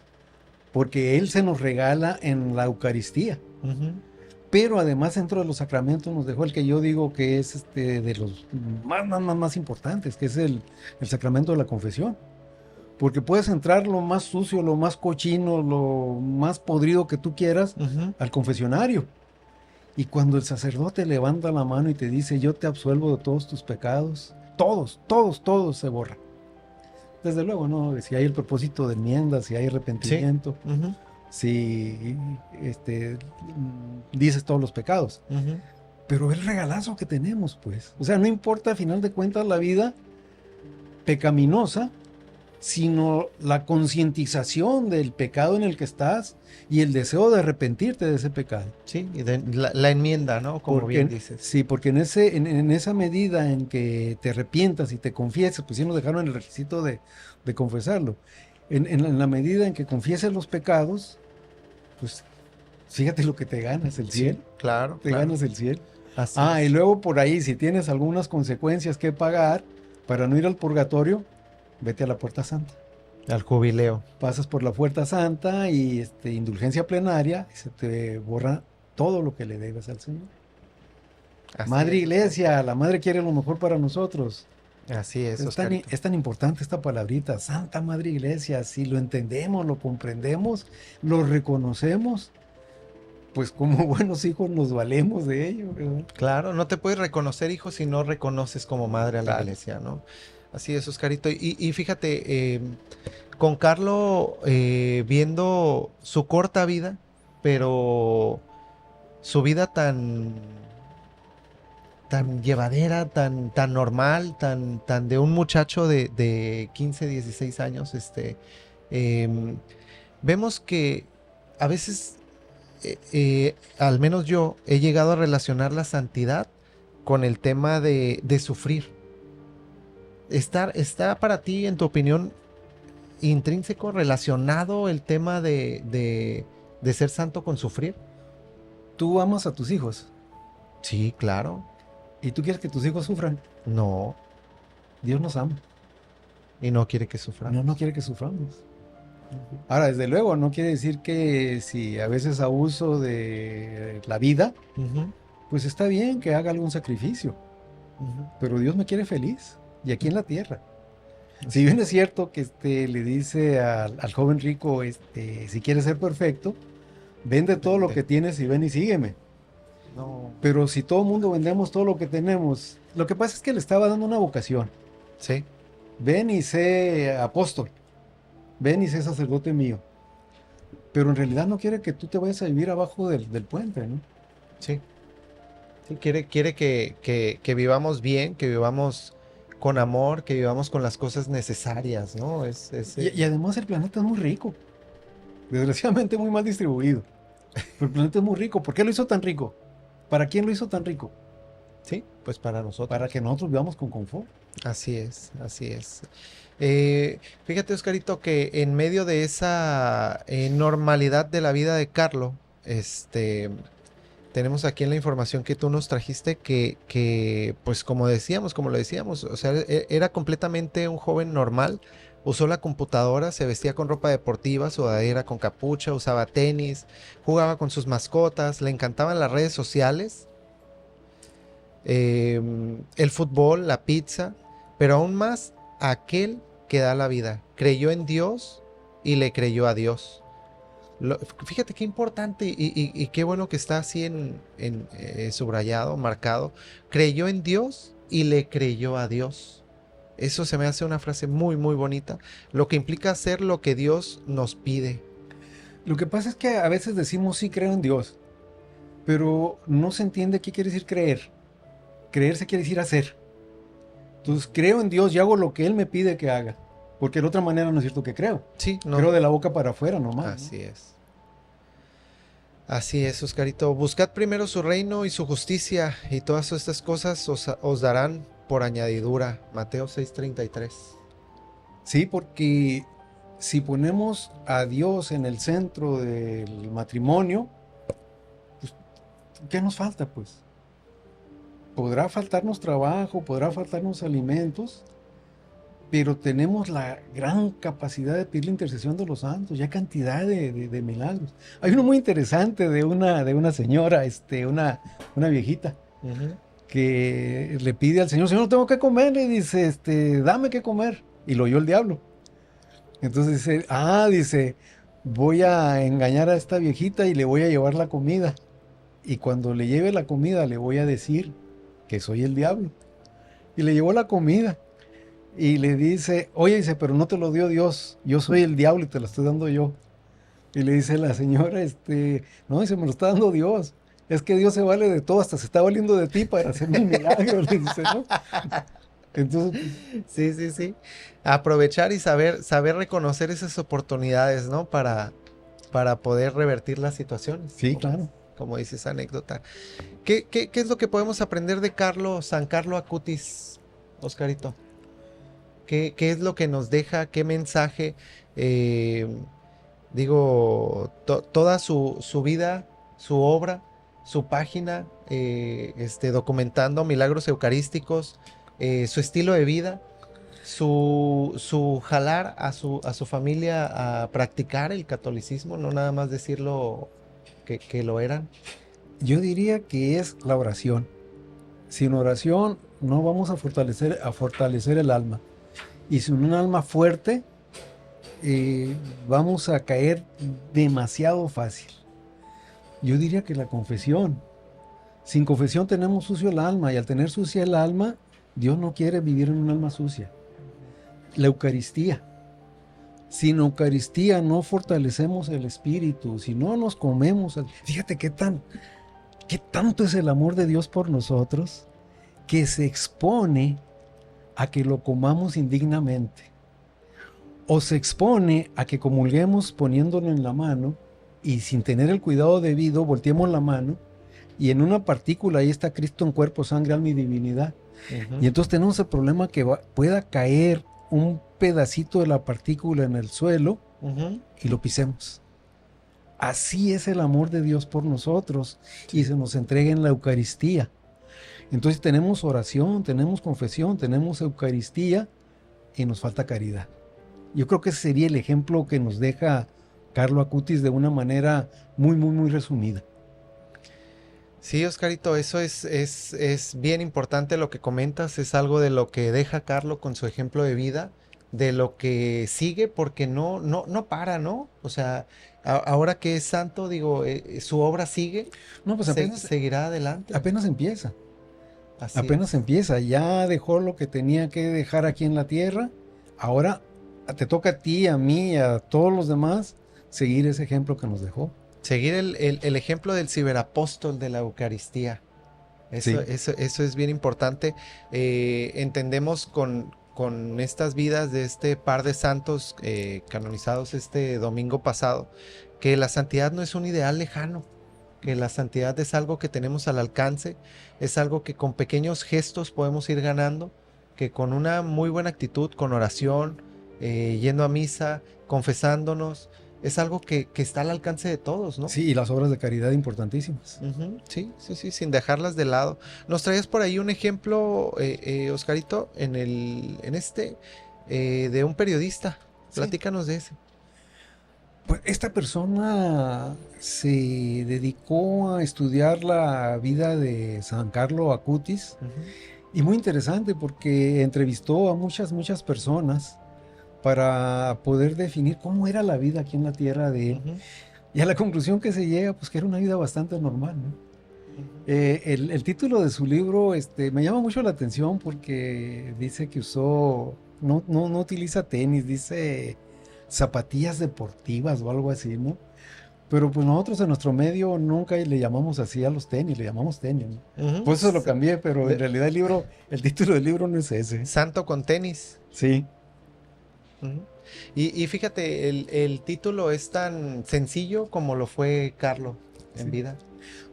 Porque Él se nos regala en la Eucaristía. Ujú. Pero además dentro de los sacramentos nos dejó el que yo digo que es de los más importantes, que es el sacramento de la confesión. Porque puedes entrar lo más sucio, lo más cochino, lo más podrido que tú quieras Ujú. al confesionario. Y cuando el sacerdote levanta la mano y te dice, yo te absuelvo de todos tus pecados, todos se borran. Desde luego, ¿no? Si hay el propósito de enmienda, si hay arrepentimiento, Ujú. si dices todos los pecados. Ujú. Pero el regalazo que tenemos, pues. O sea, no importa a final de cuentas la vida pecaminosa, sino la concientización del pecado en el que estás y el deseo de arrepentirte de ese pecado. Sí, y la enmienda, ¿no? Como bien dices. Sí, porque en esa medida en que te arrepientas y te confieses, pues sí nos dejaron el requisito de confesarlo. En la medida en que confieses los pecados, pues fíjate lo que te ganas, el cielo. Claro, Te claro. ganas el cielo. Así Y es. luego por ahí, si tienes algunas consecuencias que pagar para no ir al purgatorio, vete a la Puerta Santa. Al jubileo. Pasas por la Puerta Santa y indulgencia plenaria y se te borra todo lo que le debes al Señor. Así Madre es. Iglesia, la Madre quiere lo mejor para nosotros. Así es, Es tan, Oscarito. es tan importante esta palabrita, Santa Madre Iglesia. Si lo entendemos, lo comprendemos, lo reconocemos, pues como buenos hijos nos valemos de ello, ¿verdad? Claro, no te puedes reconocer hijo si no reconoces como madre a la Claro. iglesia, ¿no? Así es, Oscarito. Y fíjate, con Carlo, viendo su corta vida, pero su vida tan llevadera, tan normal, tan de un muchacho de 15, 16 años, vemos que a veces, al menos yo, he llegado a relacionar la santidad con el tema de sufrir. ¿Está para ti, en tu opinión, intrínseco, relacionado el tema de ser santo con sufrir? Tú amas a tus hijos Sí, claro. y tú quieres que tus hijos sufran. No, Dios nos ama. y no quiere que sufra. No quiere que suframos. Ahora, desde luego, no quiere decir que si a veces abuso de la vida, Ujú. pues está bien que haga algún sacrificio. Ujú. pero Dios me quiere feliz y aquí en la tierra. Si bien es cierto que le dice al joven rico, si quieres ser perfecto, vende todo lo que tienes y ven y sígueme. No. Pero si todo el mundo vendemos todo lo que tenemos, lo que pasa es que le estaba dando una vocación. Sí, Ven y sé apóstol, ven y sé sacerdote mío. Pero en realidad no quiere que tú te vayas a vivir abajo del puente, ¿no? sí. Sí, quiere que vivamos bien, que vivamos con amor, que vivamos con las cosas necesarias, ¿no? Y además el planeta es muy rico, desgraciadamente muy mal distribuido. Pero el planeta es muy rico. ¿Por qué lo hizo tan rico? ¿Para quién lo hizo tan rico? sí, pues para nosotros. Para que nosotros vivamos con confort. Así es, así es. Fíjate, Oscarito, que en medio de esa normalidad de la vida de Carlo, tenemos aquí en la información que tú nos trajiste pues como decíamos, como lo decíamos, o sea, era completamente un joven normal. Usó la computadora, se vestía con ropa deportiva, sudadera con capucha, usaba tenis, jugaba con sus mascotas, le encantaban las redes sociales, el fútbol, la pizza, pero aún más aquel que da la vida. Creyó en Dios y le creyó a Dios. Fíjate qué importante y qué bueno que está así en subrayado, marcado. Creyó en Dios y le creyó a Dios. Eso se me hace una frase muy, muy bonita. Lo que implica hacer lo que Dios nos pide. Lo que pasa es que a veces decimos sí creo en Dios, pero no se entiende qué quiere decir creer. Creer se quiere decir hacer. Entonces creo en Dios y hago lo que Él me pide que haga. Porque de otra manera no es cierto que creo. Sí, no. Creo de la boca para afuera nomás. Así es. Así es, Oscarito. Buscad primero su reino y su justicia, y todas estas cosas os darán por añadidura. Mateo 6:33. Sí, porque si ponemos a Dios en el centro del matrimonio, pues, ¿qué nos falta, pues? Podrá faltarnos trabajo, podrá faltarnos alimentos, pero tenemos la gran capacidad de pedir la intercesión de los santos, ya cantidad de milagros. Hay uno muy interesante de una señora, una viejita, Ujú. que le pide al Señor, Señor, no tengo que comer, le dice, dame que comer. Y lo oyó el diablo. Entonces dice, voy a engañar a esta viejita y le voy a llevar la comida. Y cuando le lleve la comida le voy a decir que soy el diablo. Y le llevó la comida. Y le dice, oye, dice, pero no te lo dio Dios, yo soy el diablo y te lo estoy dando yo. Y le dice la señora, no, dice, me lo está dando Dios. Es que Dios se vale de todo, hasta se está valiendo de ti para hacerme un milagro, le dice, ¿no? Entonces, Sí, sí, sí. Aprovechar y saber reconocer esas oportunidades, ¿no? Para poder revertir las situaciones. sí, claro. Como dice esa anécdota. ¿Qué es lo que podemos aprender de San Carlo Acutis, Oscarito? ¿Qué es lo que nos deja? ¿Qué mensaje? Eh, toda su vida, su obra, su página, documentando milagros eucarísticos, su estilo de vida, su jalar a su familia a practicar el catolicismo, no nada más decirlo que lo eran. Yo diría que es la oración. Sin oración no vamos a fortalecer el alma. Y sin un alma fuerte, vamos a caer demasiado fácil. Yo diría que la confesión. Sin confesión tenemos sucio el alma, y al tener sucia el alma, Dios no quiere vivir en un alma sucia. La Eucaristía. Sin Eucaristía no fortalecemos el espíritu, si no nos comemos. Fíjate qué tanto es el amor de Dios por nosotros, que se expone a que lo comamos indignamente. O se expone a que comulguemos poniéndolo en la mano y sin tener el cuidado debido, volteemos la mano y en una partícula ahí está Cristo en cuerpo, sangre, alma y divinidad. Y entonces tenemos el problema que pueda caer un pedacito de la partícula en el suelo y lo pisemos. Así es el amor de Dios por nosotros y se nos entrega en la Eucaristía. Entonces tenemos oración, tenemos confesión, tenemos Eucaristía y nos falta caridad. Yo creo que ese sería el ejemplo que nos deja Carlo Acutis de una manera muy, muy, muy resumida. Sí, Oscarito, eso es bien importante lo que comentas, es algo de lo que deja Carlo con su ejemplo de vida, de lo que sigue, porque no para, ¿no? O sea, ahora que es santo, digo, su obra sigue, No, pues seguirá adelante. apenas empieza. Así Apenas es. empieza, ya dejó lo que tenía que dejar aquí en la tierra. Ahora te toca a ti, a mí, a todos los demás seguir ese ejemplo que nos dejó. Seguir el ejemplo del ciberapóstol de la Eucaristía. Sí, Eso es bien importante. Entendemos con estas vidas de este par de santos canonizados este domingo pasado, que la santidad no es un ideal lejano, que la santidad es algo que tenemos al alcance, es algo que con pequeños gestos podemos ir ganando, que con una muy buena actitud, con oración, yendo a misa, confesándonos, es algo que está al alcance de todos, ¿no? sí, y las obras de caridad importantísimas. Ujú, sí, sí, sí, sin dejarlas de lado. Nos traías por ahí un ejemplo, Oscarito, de un periodista. Sí. Platícanos de ese. Pues esta persona se dedicó a estudiar la vida de San Carlo Acutis Ujú, y muy interesante porque entrevistó a muchas personas para poder definir cómo era la vida aquí en la tierra de él. ujú, Y a la conclusión que se llega, pues que era una vida bastante normal, ¿no? ujú. El título de su libro me llama mucho la atención porque dice que no utiliza tenis, dice zapatillas deportivas o algo así, ¿no? Pero pues nosotros en nuestro medio nunca le llamamos así a los tenis, le llamamos tenis, ¿no? Ujú, Por eso lo cambié, pero en de- realidad el título del libro no es ese. Santo con tenis. Sí. Ujú. Y fíjate, el título es tan sencillo como lo fue Carlo en Sí. vida.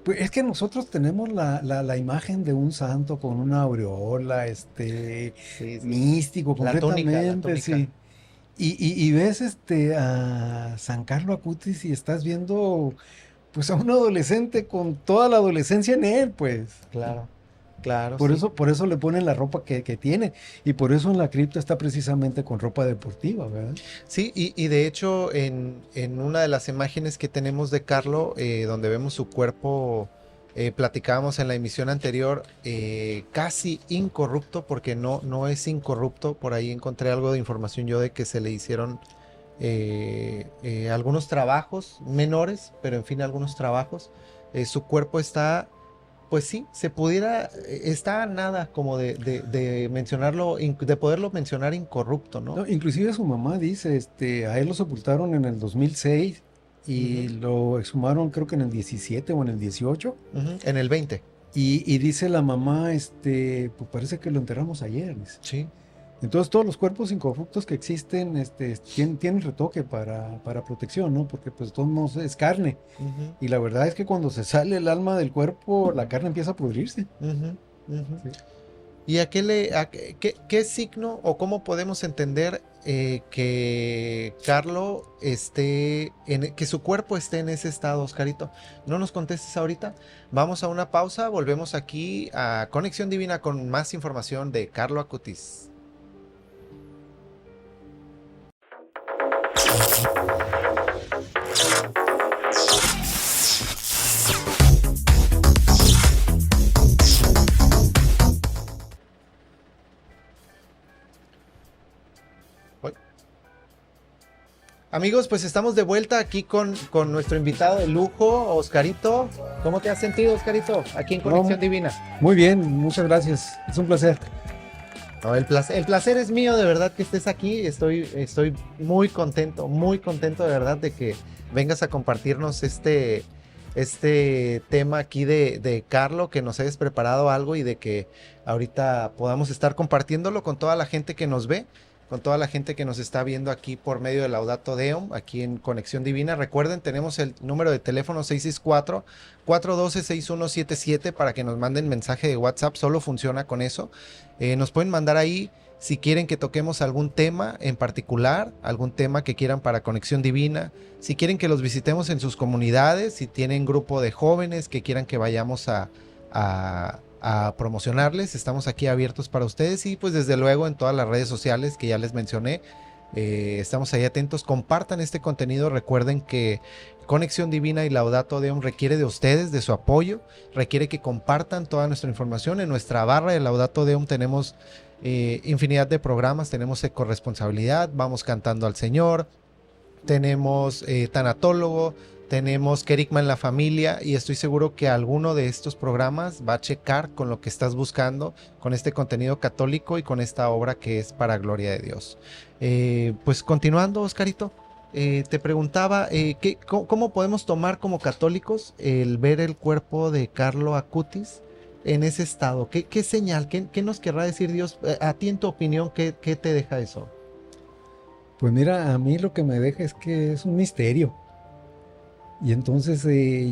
Pues es que nosotros tenemos la imagen de un santo con una aureola, Sí, sí. místico La completamente, túnica. sí. Y ves a San Carlo Acutis y estás viendo pues a un adolescente con toda la adolescencia en él, pues. Claro, claro, Por sí. eso, por eso le ponen la ropa que tiene. Y por eso en la cripta está precisamente con ropa deportiva, ¿verdad? Sí, y de hecho en una de las imágenes que tenemos de Carlo, donde vemos su cuerpo, platicábamos en la emisión anterior, casi incorrupto, porque no es incorrupto, por ahí encontré algo de información yo de que se le hicieron algunos trabajos menores, pero en fin, algunos trabajos. Su cuerpo está, pues sí, se pudiera, está a nada como de mencionarlo, de poderlo mencionar incorrupto, ¿no? No, inclusive su mamá dice, a él lo sepultaron en el 2006 y Ujú, lo exhumaron creo que en el 17 o en el 18. ujú, en el 20. Y dice la mamá, pues parece que lo enterramos ayer, dice. Sí. Entonces todos los cuerpos incorruptos que existen, tienen retoque para protección, ¿no? Porque pues de todos modos es carne. Ujú, Y la verdad es que cuando se sale el alma del cuerpo, la carne empieza a pudrirse. ujú, ujú. Sí. ¿Y qué signo o cómo podemos entender que Carlo que su cuerpo esté en ese estado, Oscarito? No nos contestes ahorita. Vamos a una pausa. Volvemos aquí a Conexión Divina con más información de Carlo Acutis. Amigos, pues estamos de vuelta aquí con nuestro invitado de lujo, Oscarito. ¿Cómo te has sentido, Oscarito, aquí en Conexión No, Divina? muy bien, muchas gracias. Es un placer. No, el placer es mío, de verdad, que estés aquí. Estoy muy contento de verdad de que vengas a compartirnos este tema aquí de Carlo, que nos hayas preparado algo y de que ahorita podamos estar compartiéndolo con toda la gente que nos ve, con toda la gente que nos está viendo aquí por medio de Laudato Deum, aquí en Conexión Divina. Recuerden, tenemos el número de teléfono 664-412-6177 para que nos manden mensaje de WhatsApp, solo funciona con eso. Nos pueden mandar ahí si quieren que toquemos algún tema en particular, algún tema que quieran para Conexión Divina, si quieren que los visitemos en sus comunidades, si tienen grupo de jóvenes que quieran que vayamos a promocionarles, estamos aquí abiertos para ustedes y pues desde luego en todas las redes sociales que ya les mencioné, Estamos ahí atentos, compartan este contenido, recuerden que Conexión Divina y Laudato Deum requiere de ustedes, de su apoyo, requiere que compartan toda nuestra información. En nuestra barra de Laudato Deum tenemos infinidad de programas, tenemos Ecorresponsabilidad, Vamos Cantando al Señor, tenemos Tanatólogo, tenemos Kerigma en la Familia, y estoy seguro que alguno de estos programas va a checar con lo que estás buscando, con este contenido católico y con esta obra que es para gloria de Dios. Pues continuando, Oscarito, te preguntaba, ¿cómo podemos tomar como católicos el ver el cuerpo de Carlo Acutis en ese estado? ¿Qué señal, qué nos querrá decir Dios? A ti, en tu opinión, ¿qué te deja eso? Pues mira, a mí lo que me deja es que es un misterio. Y entonces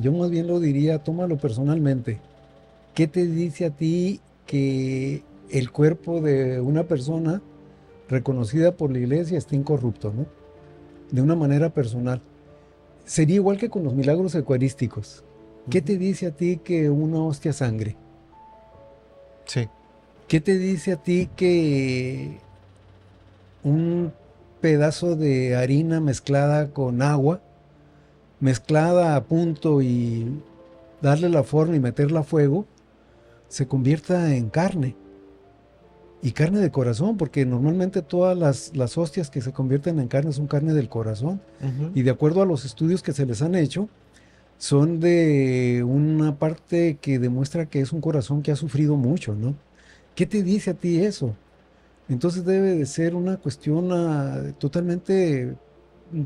yo más bien lo diría, tómalo personalmente. ¿Qué te dice a ti que el cuerpo de una persona reconocida por la iglesia está incorrupto, ¿no? De una manera personal. Sería igual que con los milagros eucarísticos. ¿Qué te dice a ti que una hostia sangre? Sí. ¿Qué te dice a ti que un pedazo de harina mezclada con agua, mezclada a punto y darle la forma y meterla a fuego, se convierta en carne? Y carne de corazón, porque normalmente todas las hostias que se convierten en carne son carne del corazón. Y de acuerdo a los estudios que se les han hecho, son de una parte que demuestra que es un corazón que ha sufrido mucho, ¿no? ¿Qué te dice a ti eso? Entonces debe de ser una cuestión totalmente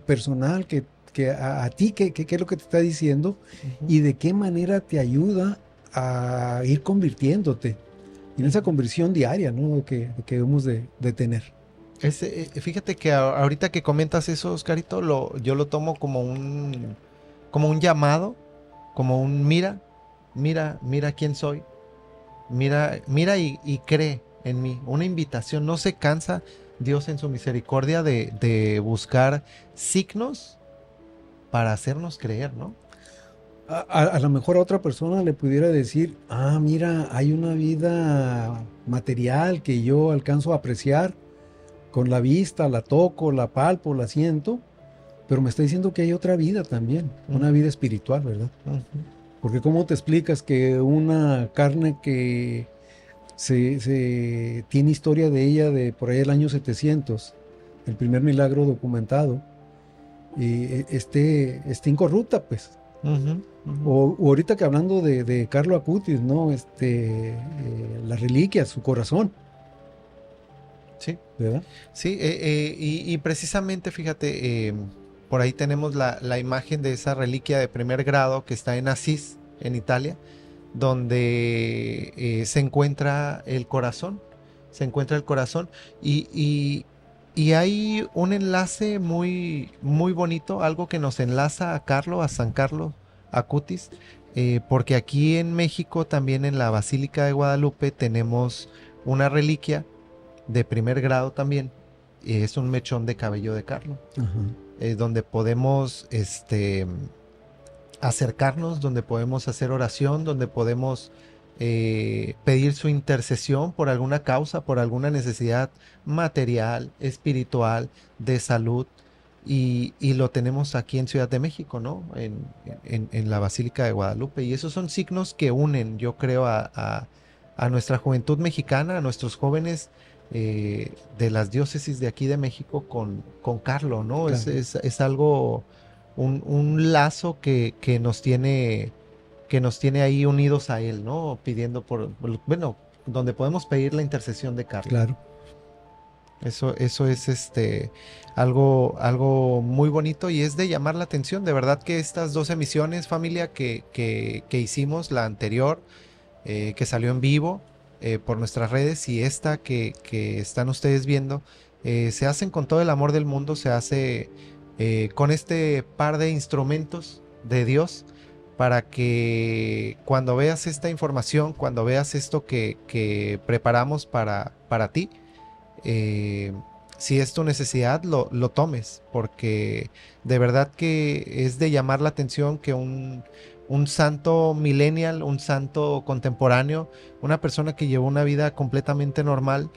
personal, que a ti qué es lo que te está diciendo y de qué manera te ayuda a ir convirtiéndote en esa conversión diaria, ¿no? que debemos de tener. Fíjate que ahorita que comentas eso, Oscarito, yo lo tomo como un llamado, como un mira quién soy, mira y cree en mí, una invitación. No se cansa Dios en su misericordia de buscar signos para hacernos creer, ¿no? A lo mejor a otra persona le pudiera decir, mira, hay una vida material que yo alcanzo a apreciar con la vista, la toco, la palpo, la siento, pero me está diciendo que hay otra vida también, una vida espiritual, ¿verdad? Porque ¿cómo te explicas que una carne que se tiene historia de ella de por ahí el año 700, el primer milagro documentado, esté incorrupta, pues? O ahorita que hablando de Carlo Acutis, ¿no? La reliquia, su corazón. Sí, ¿verdad? Sí, y precisamente, fíjate, por ahí tenemos la imagen de esa reliquia de primer grado que está en Asís, en Italia, donde se encuentra el corazón, y hay un enlace muy, muy bonito, algo que nos enlaza a San Carlo Acutis, porque aquí en México, también en la Basílica de Guadalupe, tenemos una reliquia de primer grado también, es un mechón de cabello de Carlo, donde podemos acercarnos, donde podemos hacer oración, donde podemos pedir su intercesión por alguna causa, por alguna necesidad material, espiritual, de salud, y lo tenemos aquí en Ciudad de México, ¿no? En la Basílica de Guadalupe, y esos son signos que unen, yo creo, a nuestra juventud mexicana, a nuestros jóvenes de las diócesis de aquí de México con Carlo, ¿no? Claro. Es algo, un lazo que nos tiene ahí unidos a él, ¿no? Pidiendo bueno, donde podemos pedir la intercesión de Carlo. Claro. Eso es algo muy bonito, y es de llamar la atención. De verdad que estas dos emisiones, familia, que hicimos, la anterior, que salió en vivo por nuestras redes, y esta que están ustedes viendo, se hacen con todo el amor del mundo, se hace con este par de instrumentos de Dios, para que cuando veas esta información, cuando veas esto que preparamos para ti, si es tu necesidad, lo tomes, porque de verdad que es de llamar la atención que un santo millennial, un santo contemporáneo, una persona que llevó una vida completamente normal,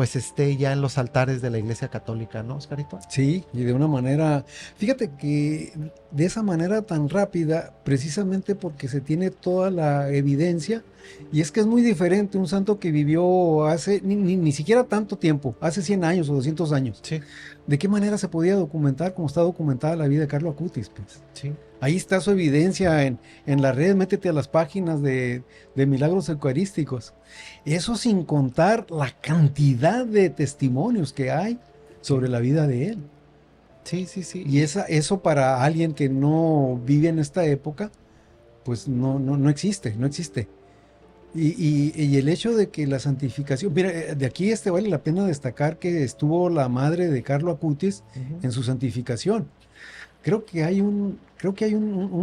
pues esté ya en los altares de la Iglesia Católica, ¿no, Oscarito? Sí, y de una manera, fíjate que de esa manera tan rápida, precisamente porque se tiene toda la evidencia, y es que es muy diferente un santo que vivió hace ni siquiera tanto tiempo, hace 100 años o 200 años. Sí, ¿De qué manera se podía documentar como está documentada la vida de Carlo Acutis? Pues sí. ahí está su evidencia en la red, métete a las páginas de Milagros Eucarísticos. Eso sin contar la cantidad de testimonios que hay sobre la vida de él. Sí, sí, sí. Y eso para alguien que no vive en esta época, pues no existe, no existe. Y el hecho de que la santificación, mira, de aquí vale la pena destacar que estuvo la madre de Carlo Acutis en su santificación. Creo que hay un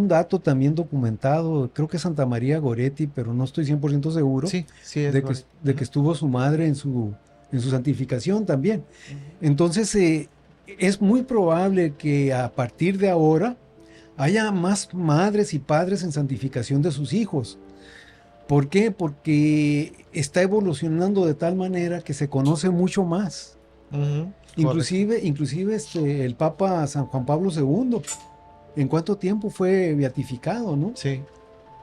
dato también documentado, creo que es Santa María Goretti, pero no estoy 100% seguro, Sí, sí, es de que estuvo su madre en su santificación también. Entonces, es muy probable que a partir de ahora haya más madres y padres en santificación de sus hijos. ¿Por qué? Porque está evolucionando de tal manera que se conoce mucho más. Inclusive el Papa San Juan Pablo II, ¿en cuánto tiempo fue beatificado, no? Sí.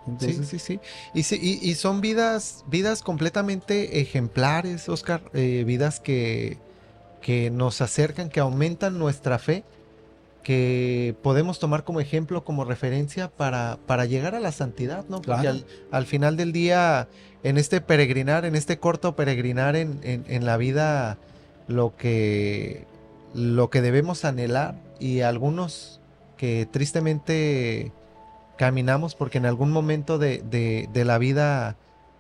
Entonces, Sí. Y son vidas completamente ejemplares, Oscar, vidas que nos acercan, que aumentan nuestra fe, que podemos tomar como ejemplo, como referencia para llegar a la santidad, ¿no? Porque claro. al final del día, en este peregrinar, en este corto peregrinar en la vida, lo que debemos anhelar, y algunos que tristemente caminamos, porque en algún momento de la vida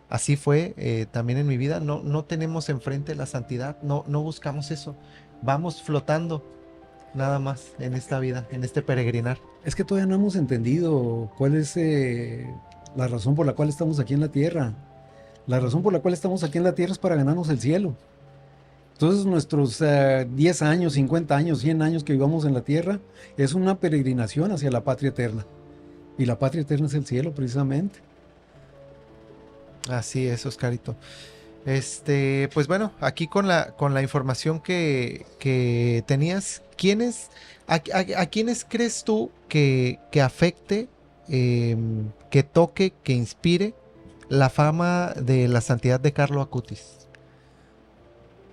así fue, también en mi vida, no tenemos enfrente la santidad, no buscamos eso, vamos flotando nada más en esta vida, en este peregrinar. Es que todavía no hemos entendido cuál es la razón por la cual estamos aquí en la tierra. La razón por la cual estamos aquí en la tierra es para ganarnos el cielo. Entonces nuestros 10 años, 50 años, 100 años que vivamos en la tierra es una peregrinación hacia la patria eterna. Y la patria eterna es el cielo, precisamente. Así es, Oscarito. Pues bueno, aquí con la información que tenías, a quiénes crees tú que afecte, que toque, que inspire la fama de la santidad de Carlo Acutis?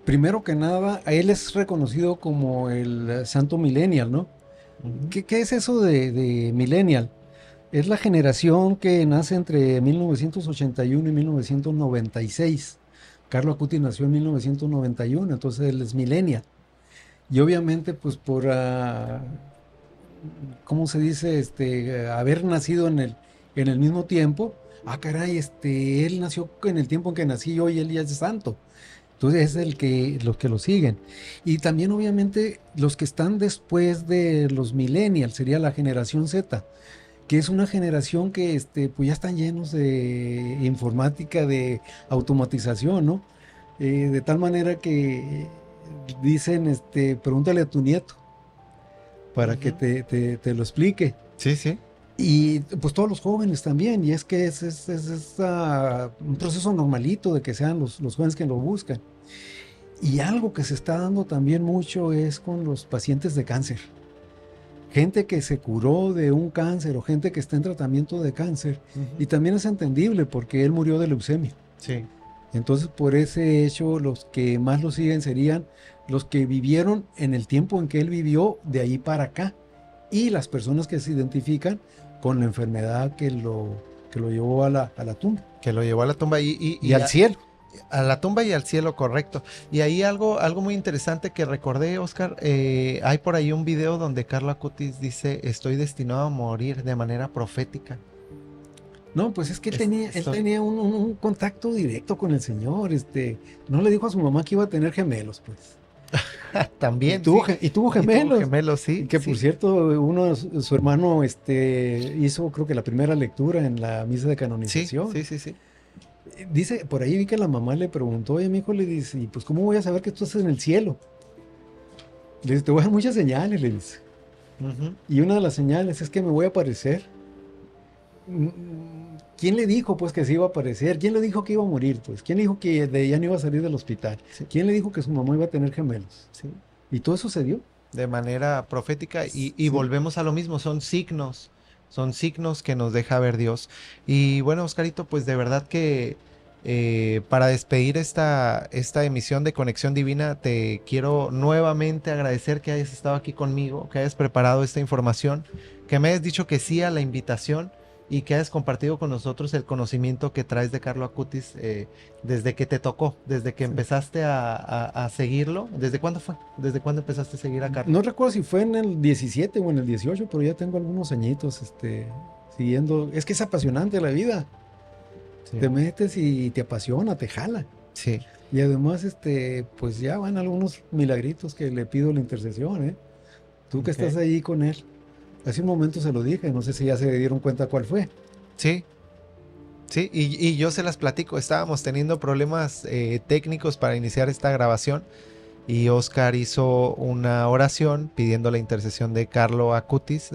Primero que nada, a él es reconocido como el santo millennial, ¿no? ¿Qué es eso de millennial? Es la generación que nace entre 1981 y 1996. Carlo Acutis nació en 1991, entonces él es millennial. Y obviamente, pues por, ¿cómo se dice? Haber nacido en el mismo tiempo. Ah, caray, él nació en el tiempo en que nací yo y él ya es santo. Entonces es los que lo siguen. Y también obviamente los que están después de los millennials, sería la generación Z, que es una generación que pues ya están llenos de informática, de automatización, ¿no? De tal manera que dicen, pregúntale a tu nieto para que te lo explique. Sí, sí. Y pues todos los jóvenes también, y es que es un proceso normalito de que sean los jóvenes que lo buscan. Y algo que se está dando también mucho es con los pacientes de cáncer. Gente que se curó de un cáncer o gente que está en tratamiento de cáncer. Y también es entendible porque él murió de leucemia. Sí. Entonces, por ese hecho, los que más lo siguen serían los que vivieron en el tiempo en que él vivió, de ahí para acá. Y las personas que se identifican con la enfermedad que lo llevó a la tumba. Que lo llevó a la tumba y al cielo. A la tumba y al cielo, correcto. Y ahí algo muy interesante que recordé, Oscar, hay por ahí un video donde Carlo Acutis dice: estoy destinado a morir de manera profética. No, pues es que él tenía un contacto directo con el Señor. No le dijo a su mamá que iba a tener gemelos, pues. También. Y tuvo gemelos. Tuvo gemelos, sí. Que por cierto, su hermano hizo, creo que la primera lectura en la misa de canonización. Sí. Dice, por ahí vi que la mamá le preguntó: oye, mi hijo, le dice, ¿y pues cómo voy a saber que tú estás en el cielo? Le dice: te voy a dar muchas señales, le dice. Y una de las señales es que me voy a aparecer. ¿quién le dijo pues que se iba a aparecer? ¿Quién le dijo que iba a morir? Pues, ¿quién le dijo que ya no iba a salir del hospital? Sí. ¿Quién le dijo que su mamá iba a tener gemelos? Sí. Y todo eso se dio. De manera profética y Sí. volvemos a lo mismo, son signos que nos deja ver Dios. Y bueno, Oscarito, pues de verdad que para despedir esta emisión de Conexión Divina, te quiero nuevamente agradecer que hayas estado aquí conmigo, que hayas preparado esta información, que me hayas dicho que sí a la invitación y que hayas compartido con nosotros el conocimiento que traes de Carlo Acutis desde que te tocó, desde que Sí. empezaste a seguirlo. ¿Desde cuándo fue? ¿Desde cuándo empezaste a seguir a Carlo? No recuerdo si fue en el 17 o en el 18, pero ya tengo algunos añitos siguiendo. Es que es apasionante la vida. Sí. Te metes y te apasiona, te jala. Sí. Y además, pues ya van algunos milagritos que le pido la intercesión, ¿eh? Tú que Ok. estás ahí con él. Hace un momento se lo dije, no sé si ya se dieron cuenta cuál fue. Sí. Sí, y yo se las platico. Estábamos teniendo problemas técnicos para iniciar esta grabación y Oscar hizo una oración pidiendo la intercesión de Carlo Acutis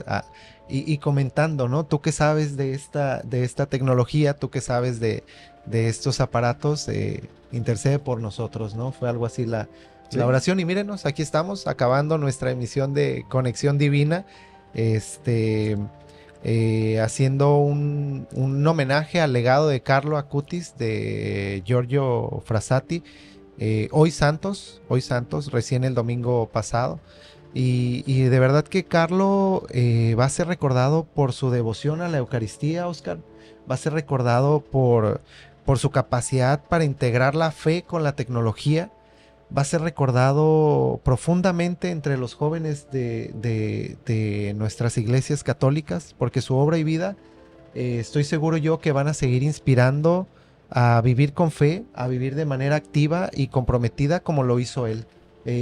y comentando, ¿no? Tú que sabes de esta tecnología, tú que sabes de estos aparatos, intercede por nosotros, ¿no? Fue algo así la Sí. oración. Y mírenos, aquí estamos acabando nuestra emisión de Conexión Divina. Haciendo un homenaje al legado de Carlo Acutis de Giorgio Frassati, hoy Santos, recién el domingo pasado. Y de verdad que Carlo va a ser recordado por su devoción a la Eucaristía, Oscar. Va a ser recordado por su capacidad para integrar la fe con la tecnología. Va a ser recordado profundamente entre los jóvenes de nuestras iglesias católicas, porque su obra y vida, estoy seguro yo que van a seguir inspirando a vivir con fe, a vivir de manera activa y comprometida como lo hizo él.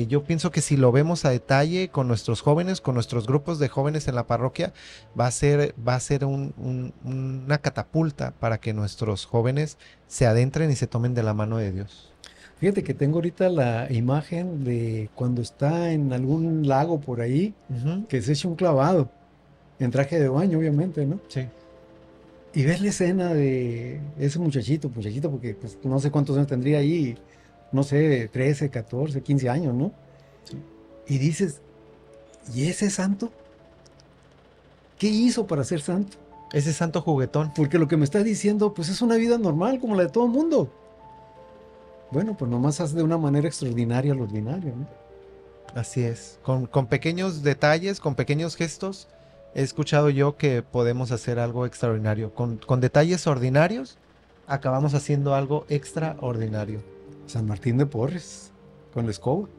Yo pienso que si lo vemos a detalle con nuestros jóvenes, con nuestros grupos de jóvenes en la parroquia, va a ser una catapulta para que nuestros jóvenes se adentren y se tomen de la mano de Dios. Fíjate que tengo ahorita la imagen de cuando está en algún lago por ahí, Ujú. que se echa un clavado, en traje de baño, obviamente, ¿no? Sí. Y ves la escena de ese muchachito, porque pues, no sé cuántos años tendría ahí, no sé, 13, 14, 15 años, ¿no? Sí. Y dices, ¿y ese santo? ¿Qué hizo para ser santo? Ese santo juguetón. Porque lo que me está diciendo, pues es una vida normal, como la de todo el mundo. Bueno, pues nomás hace de una manera extraordinaria lo ordinario, ¿no? Así es. Con pequeños detalles, con pequeños gestos, he escuchado yo que podemos hacer algo extraordinario. Con detalles ordinarios, acabamos haciendo algo extraordinario. San Martín de Porres, con la escoba.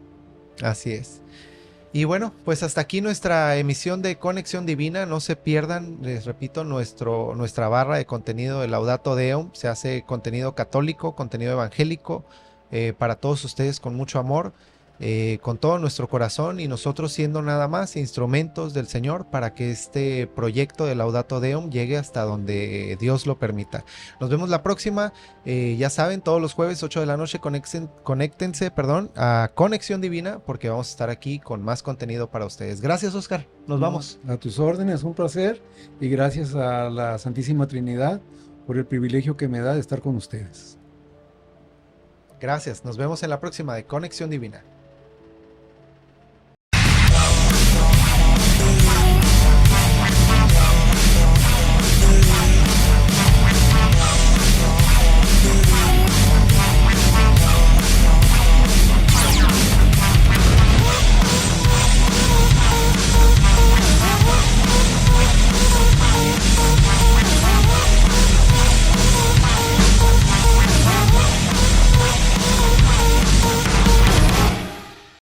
Así es. Y bueno, pues hasta aquí nuestra emisión de Conexión Divina. No se pierdan, les repito, nuestra barra de contenido de Laudato Deum. Se hace contenido católico, contenido evangélico, para todos ustedes con mucho amor, con todo nuestro corazón, y nosotros siendo nada más instrumentos del Señor para que este proyecto de Laudato Deum llegue hasta donde Dios lo permita. Nos vemos la próxima. Ya saben, todos los jueves 8 de la noche conéctense a Conexión Divina, porque vamos a estar aquí con más contenido para ustedes. Gracias, Oscar. Nos vamos. A tus órdenes, un placer. Y gracias a la Santísima Trinidad por el privilegio que me da de estar con ustedes. Gracias. Nos vemos en la próxima de Conexión Divina.